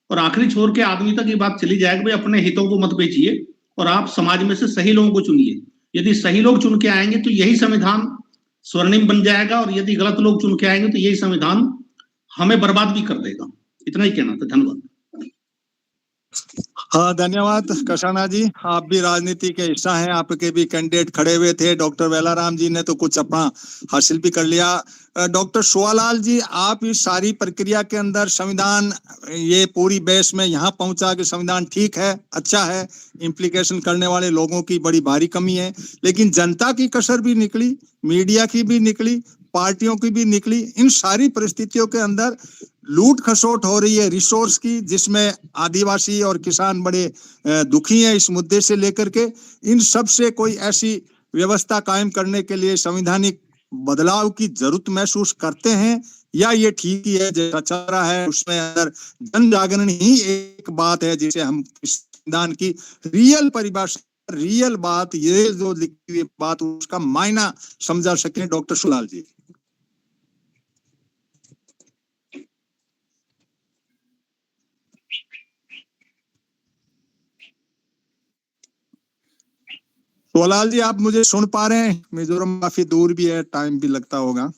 और आखिरी छोर के आदमी तक ये बात चली जाए कि भाई अपने हितों को मत बेचिए और आप समाज में से सही लोगों को चुनिए। यदि सही लोग चुन के आएंगे तो यही संविधान स्वर्णिम बन जाएगा, और यदि गलत लोग चुन के आएंगे तो यही संविधान हमें बर्बाद भी कर देगा। इतना ही कहना था, धन्यवाद। हाँ, धन्यवाद कसाना जी, आप भी राजनीति के हिस्सा हैं, आपके भी कैंडिडेट खड़े हुए थे, डॉक्टर वेलाराम जी ने तो कुछ अपना हासिल भी कर लिया। डॉक्टर सुवालाल जी, आप इस सारी प्रक्रिया के अंदर संविधान, ये पूरी बहस में यहाँ पहुंचा कि संविधान ठीक है, अच्छा है, इम्प्लीकेशन करने वाले लोगों की बड़ी भारी कमी है, लेकिन जनता की कसर भी निकली, मीडिया की भी निकली, पार्टियों की भी निकली। इन सारी परिस्थितियों के अंदर लूट खसोट हो रही है रिसोर्स की, जिसमें आदिवासी और किसान बड़े दुखी हैं इस मुद्दे से लेकर के। इन सब से कोई ऐसी व्यवस्था कायम करने के लिए संवैधानिक बदलाव की जरूरत महसूस करते हैं, या ये ठीक ही है जैसा चल रहा है उसमें अंदर जन जागरण ही एक बात है जिसे हम संविधान की रियल परिभाषा, रियल बात, ये जो लिखी हुई बात उसका मायना समझा सकें। डॉक्टर सुवालाल जी। सोलाल जी, आप मुझे सुन पा रहे हैं? मिजोरम काफी दूर भी है, टाइम भी लगता होगा।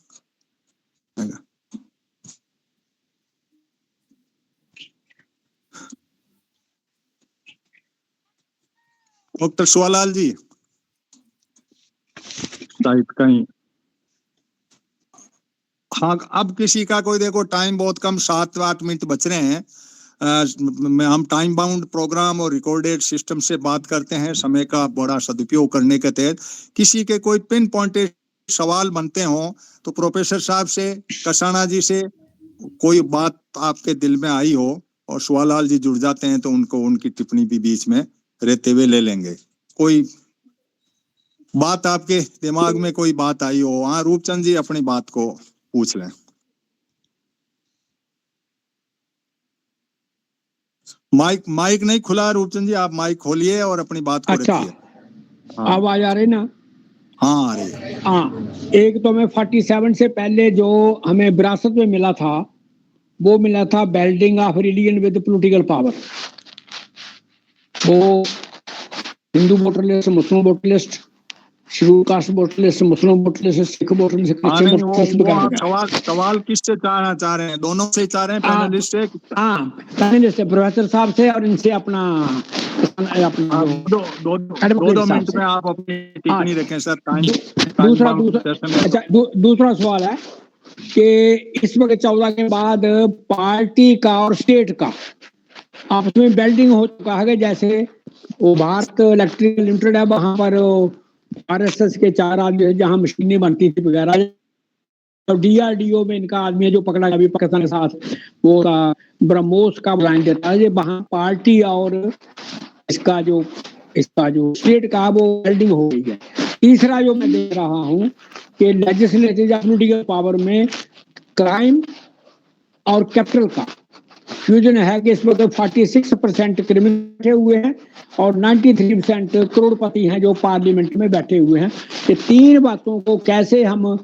डॉक्टर सोलाल जी शायद कहीं, हाँ अब किसी का कोई, देखो टाइम बहुत कम, 7-8 मिनट बच रहे हैं। हम टाइम बाउंड प्रोग्राम और रिकॉर्डेड सिस्टम से बात करते हैं, समय का बड़ा सदुपयोग करने के तहत। किसी के कोई पिन पॉइंटेड सवाल बनते हो तो प्रोफेसर साहब से, कसाना जी से कोई बात आपके दिल में आई हो और सुवालाल जी जुड़ जाते हैं तो उनको उनकी टिप्पणी भी बीच में रहते हुए ले लेंगे। कोई बात आपके दिमाग में कोई बात आई हो, हाँ रूपचंद जी अपनी बात को पूछ लें। माइक नहीं खुला रूपचंद जी, आप माइक खोलिए और अपनी बात को अच्छा, रखिए। हाँ। आवाज आ रही ना? हाँ आ रही है। हाँ, एक तो मैं 47 से पहले जो हमें विरासत में मिला था वो मिला था welding of religion with political power. वो Hindu voter list, Muslim voter list, schedule caste voter list, Muslim voter list, Sikh voter list, Christian voter list वगैरह। सवाल किससे चाह रहे हैं? दोनों से चाह रहे हैं, पैनलिस्ट से? हाँ, पैनलिस्ट से, प्रोफेसर साहब से और इनसे अपना दो मिनट में आप अपनी टिप्पणी रखें सर। दूसरा सवाल है कि इस वक्त 14 के बाद पार्टी का और स्टेट का आपस में बेल्डिंग हो चुका है। जैसे वो भारत इलेक्ट्रिकल लिमिटेड है, वहां पर आरएसएस के 4 आदमी जहां मशीनें बनती थी वगैरह, और डीआरडीओ में इनका आदमी है जो पकड़ा गया अभी पाकिस्तान के साथ, वो ब्रह्मोस का ब्रांड देता है। ये वहां पार्टी और इसका जो स्टेट का वो बेल्डिंग हो गई है। तीसरा जो मैं देख रहा हूँ कि लेजिस्लेटिव या पॉलिटिकल पावर में क्राइम और कैपिटल का फ्यूजन है कि इस वक्त 46% क्रिमिनल बैठे हुए हैं और 93% करोड़पति हैं जो पार्लियामेंट में बैठे हुए हैं। ये 3 बातों को कैसे हम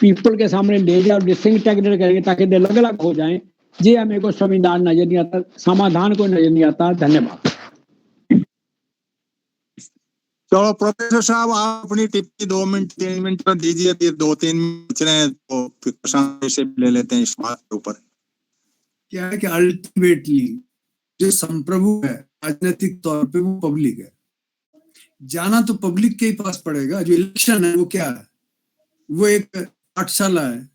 पीपल के सामने ले जाए और डिस्टिंक्ट करेंगे ताकि अलग अलग हो जाएं, ये हमें को संविधान नजर नहीं आता, समाधान को नजर नहीं आता। धन्यवाद। तो प्रोफेसर साहब आप अपनी टिप्पणी 2 मिनट 3 मिनट में दीजिए, फिर 2-3 मिनट बच रहे हैं तो फिर प्रशांत से ले लेते हैं इस बात के ऊपर। क्या है कि अल्टीमेटली जो संप्रभु है राजनीतिक तौर पे वो पब्लिक है। जाना तो पब्लिक के ही पास पड़ेगा। जो इलेक्शन है वो क्या है? वो एक पाठशाला है।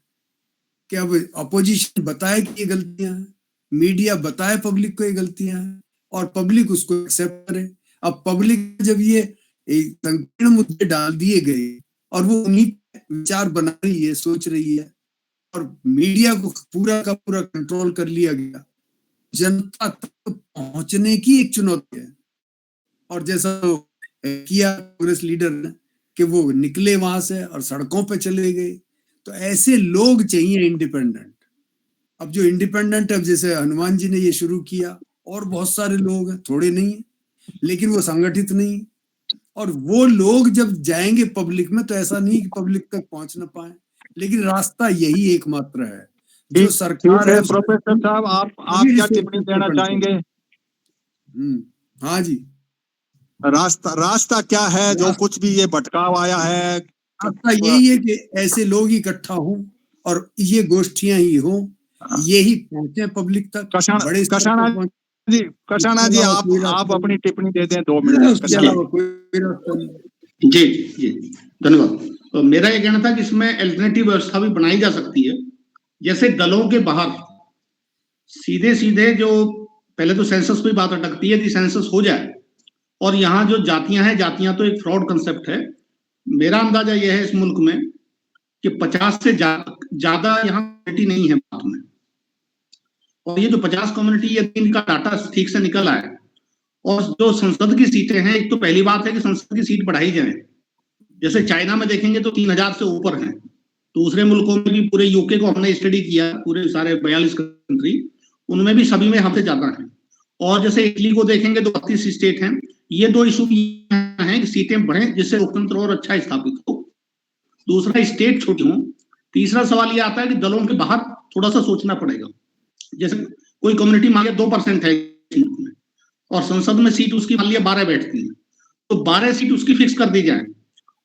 क्या वो अपोजिशन बताए कि ये गलतियां हैं, मीडिया बताए पब्लिक को ये गलतियां हैं और पब्लिक उसको एक्सेप्ट करे। अब पब्लिक जब ये संकीर्ण मुद्दे डाल दिए गए और वो उन्हीं विचार बना रही है, सोच रही है और मीडिया को पूरा का पूरा कंट्रोल कर लिया गया, जनता तक पहुंचने की एक चुनौती है। और जैसा किया कांग्रेस लीडर ने कि वो निकले वहां से और सड़कों पे चले गए, तो ऐसे लोग चाहिए इंडिपेंडेंट। अब जो इंडिपेंडेंट, अब जैसे हनुमान जी ने ये शुरू किया और बहुत सारे लोग हैं, थोड़े नहीं है, लेकिन वो संगठित नहीं। और वो लोग जब जाएंगे पब्लिक में तो ऐसा नहीं कि पब्लिक तक पहुंच ना पाए, लेकिन रास्ता यही एकमात्र है जो सरकार है। प्रोफेसर साहब आप क्या टिप्पणी देना चाहेंगे? हाँ जी, रास्ता क्या है जो कुछ भी ये भटकाव आया है? रास्ता यही है कि ऐसे लोग इकट्ठा हों और ये गोष्ठियां ही हों, यही पहुंचे पब्लिक तक। कसाना जी आप अपनी टिप्पणी दे दें 2 मिनट। जी धन्यवाद। मेरा ये कहना था कि इसमें अल्टरनेटिव व्यवस्था भी बनाई जा सकती है। जैसे दलों के बाहर सीधे जो पहले तो सेंसस पे बात अटकती है कि सेंसस हो जाए, और यहाँ जो जातियां तो एक फ्रॉड कंसेप्ट है। मेरा अंदाजा यह है इस मुल्क में कि 50 से ज्यादा यहाँ कम्युनिटी नहीं है बात में, और ये जो 50 कम्युनिटी, ये इनका डाटा ठीक से निकल आया। और जो संसद की सीटें हैं, एक तो पहली बात है कि संसद की सीट बढ़ाई जाए। जैसे चाइना में देखेंगे तो 3000 से ऊपर हैं। दूसरे मुल्कों में भी, पूरे यूके को हमने स्टडी किया, पूरे सारे 42 कंट्री, उनमें भी सभी में हमसे ज्यादा हैं। और जैसे इटली को देखेंगे तो 32 स्टेट हैं। ये 2 इशू हैं कि सीटें बढ़े जिससे लोकतंत्र और अच्छा स्थापित हो, दूसरा स्टेट छोटी हो। तीसरा सवाल ये आता है कि दलों के बाहर थोड़ा सा सोचना पड़ेगा। जैसे कोई कम्युनिटी मान लिया 2% है और संसद में सीट उसकी मान लिया 12 बैठती है, तो 12 सीट उसकी फिक्स कर दी जाए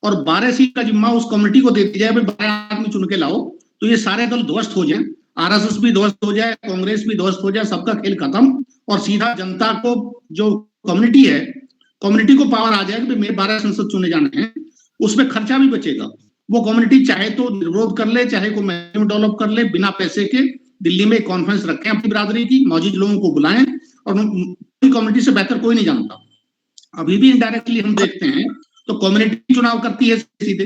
और 12 सीट का जिम्मा उस कमेटी को दे दी जाए, भाई 12 आदमी चुन के लाओ, तो ये सारे दल ध्वस्त हो जाए, आरएसएस भी ध्वस्त हो जाए, कांग्रेस भी ध्वस्त हो जाए, सबका खेल खत्म और सीधा जनता को, जो कम्युनिटी है, कम्युनिटी को पावर आ जाए कि मेरे 12 संसद चुने जाने हैं, उसमें खर्चा भी बचेगा। वो कम्युनिटी चाहे तो विरोध कर ले, चाहे को मैन्यू डेवलप कर ले, बिना पैसे के दिल्ली में कॉन्फ्रेंस रखें अपनी बिरादरी की, मौजूद लोगों को बुलाएं, और कम्युनिटी से बेहतर कोई नहीं जानता। अभी भी इनडायरेक्टली हम देखते हैं तो कम्युनिटी चुनाव करती है सीधे,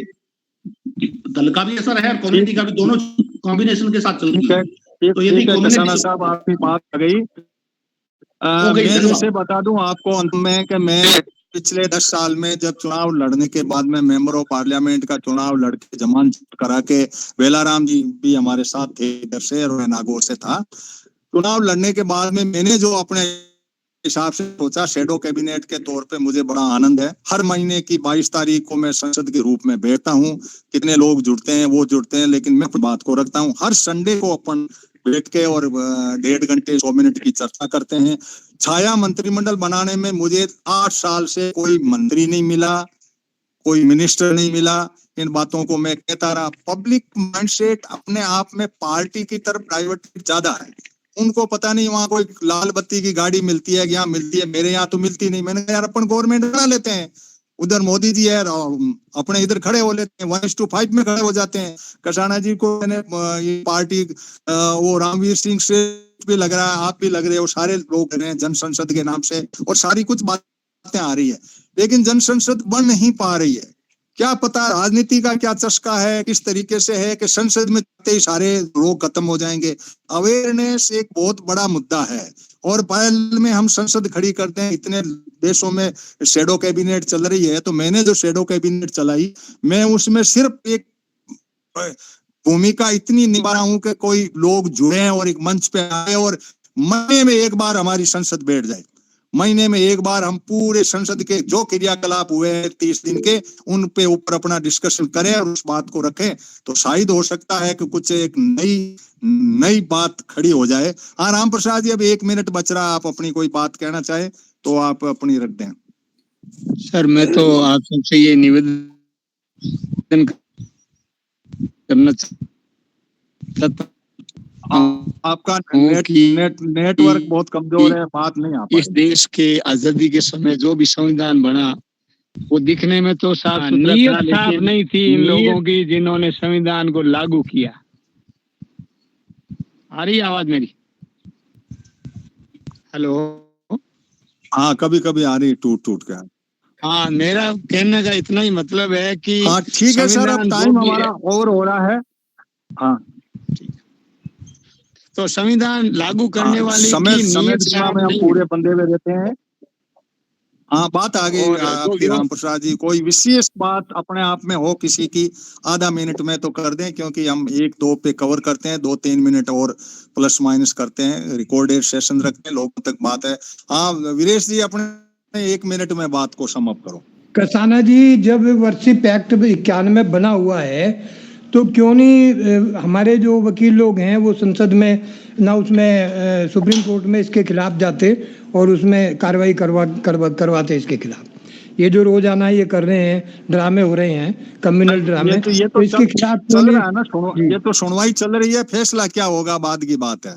दल का भी असर है और कम्युनिटी का भी, दोनों कॉम्बिनेशन के साथ चलती है। तो ये नहीं कसाना साहब आपकी बात आ गई। मैं जैसे बता दूं आपको अंत में कि मैं पिछले 10 साल में जब चुनाव लड़ने के बाद में मेंबर ऑफ पार्लियामेंट का चुनाव लड़के जमानत करा के, वेलाराम जी भी हमारे साथ थे इधर से और मैं नागौर से था, चुनाव लड़ने के बाद में मैंने जो अपने हिसाब से सोचा, शेडो कैबिनेट के तौर पे मुझे बड़ा आनंद है। हर महीने की 22 तारीख को मैं संसद के रूप में बैठता हूँ, कितने लोग जुड़ते हैं वो जुड़ते हैं, लेकिन मैं बात को रखता हूँ। हर संडे को अपन बैठ के और 1.5 घंटे 100 मिनट की चर्चा करते हैं। छाया मंत्रिमंडल बनाने में मुझे 8 साल से कोई मंत्री नहीं मिला, कोई मिनिस्टर नहीं मिला। इन बातों को मैं कहता रहा। पब्लिक माइंडसेट अपने आप में पार्टी की तरफ प्राइवेट ज्यादा है। उनको पता नहीं वहां कोई लाल बत्ती की गाड़ी मिलती है, यहाँ मिलती है, मेरे यहाँ तो मिलती नहीं। मैंने कहा यार अपन गवर्नमेंट बना लेते हैं, उधर मोदी जी है, अपने इधर खड़े हो लेते हैं, 1:5 में खड़े हो जाते हैं। कसाना जी को मैंने ये पार्टी, वो रामवीर सिंह श्रेष्ठ भी लग रहा है, आप भी लग रहे हो, सारे लोग लग रहे हैं जन संसद के नाम से, और सारी कुछ बातें आ रही है, लेकिन जन संसद बन नहीं पा रही है। क्या पता राजनीति का क्या चस्का है, किस तरीके से है कि संसद में ही सारे रोग खत्म हो जाएंगे। अवेयरनेस एक बहुत बड़ा मुद्दा है, और पहल में हम संसद खड़ी करते हैं। इतने देशों में शेडो कैबिनेट चल रही है, तो मैंने जो शेडो कैबिनेट चलाई, मैं उसमें सिर्फ एक भूमिका इतनी निभा रहा हूं कि कोई लोग जुड़े और एक मंच पे आए और महीने में एक बार हमारी संसद बैठ जाए। महीने में एक बार हम पूरे संसद के जो क्रियाकलाप हुए 30 दिन के, उन पे ऊपर अपना डिस्कशन करें और उस बात को रखें, तो शायद हो सकता है कि कुछ एक नई बात खड़ी हो जाए। हाँ राम प्रसाद जी, अब 1 मिनट बच रहा, आप अपनी कोई बात कहना चाहे तो आप अपनी रख दें। सर मैं तो आप सबसे ये निवेदन करना चाहता आपका नेटवर्क बहुत कमजोर है, बात नहीं आ पा रही। इस देश के आजादी के समय जो भी संविधान बना, वो दिखने में तो साफ नीयत साफ नहीं थी इन लोगों की जिन्होंने संविधान को लागू किया। आ रही आवाज मेरी? हेलो? हाँ कभी कभी आ रही, टूट टूट के। हाँ, मेरा कहने का इतना ही मतलब है कि हाँ ठीक है सर, अब टाइम हमारा ओवर हो रहा है। हाँ तो संविधान लागू करने वाले समय की नीयत सीमा में हम पूरे बंधे हुए रहते हैं। हाँ बात आ गई आपकी राम प्रसाद जी, कोई विशेष बात अपने आप में हो किसी की, आधा मिनट में तो कर दें, क्योंकि हम 1-2 पे कवर करते हैं, 2-3 मिनट और प्लस माइनस करते हैं, रिकॉर्डेड सेशन रखते हैं, लोगों तक बात है। हाँ वीरेश जी, अपने 1 मिनट में बात को सम अप करो। कसाना जी, जब वर्षिप एक्ट 91 बना हुआ है, तो क्यों नहीं हमारे जो वकील लोग हैं वो संसद में ना, उसमें सुप्रीम कोर्ट में इसके खिलाफ जाते और उसमें कार्रवाई करवाते इसके खिलाफ। ये जो रोजाना ये कर रहे हैं, ड्रामे हो रहे हैं, कम्युनल ड्रामे, तो इसके खिलाफ चल रहा है ना, ये तो सुनवाई चल रही है, फैसला क्या होगा बाद की बात है।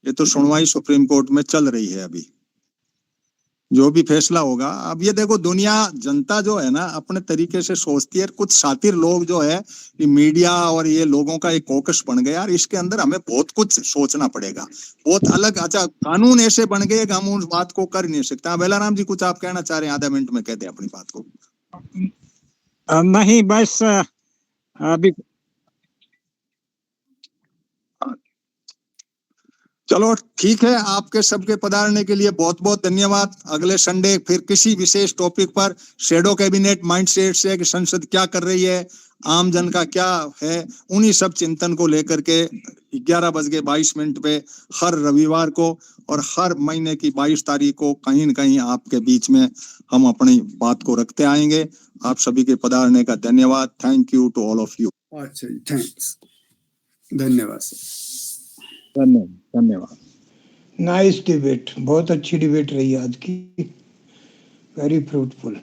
ये तो सुनवाई सुप्रीम कोर्ट में चल रही है अभी, जो भी फैसला होगा। अब ये देखो, दुनिया जनता जो है ना अपने तरीके से सोचती है, कुछ शातिर लोग जो है मीडिया और ये लोगों का एक कोकस बन गया यार, इसके अंदर हमें बहुत कुछ सोचना पड़ेगा, बहुत अलग। अच्छा कानून ऐसे बन गए कि हम उस बात को कर नहीं सकते। बेलाराम जी कुछ आप कहना चाह रहे हैं, आधा मिनट में कहते हैं अपनी बात को। नहीं बस अभी चलो ठीक है, आपके सबके पधारने के लिए बहुत बहुत धन्यवाद। अगले संडे फिर किसी विशेष टॉपिक पर, शेडो कैबिनेट माइंडसेट से कि संसद क्या कर रही है, आम जन का क्या है, उन्हीं सब चिंतन को लेकर के 11:22 पे हर रविवार को और हर महीने की 22 तारीख को कहीं न कहीं आपके बीच में हम अपनी बात को रखते आएंगे। आप सभी के पधारने का धन्यवाद। Thank you to all of you. अच्छा जी, थैंक्स, धन्यवाद सर। नाइस डिबेट, बहुत अच्छी डिबेट रही आज की। very fruitful.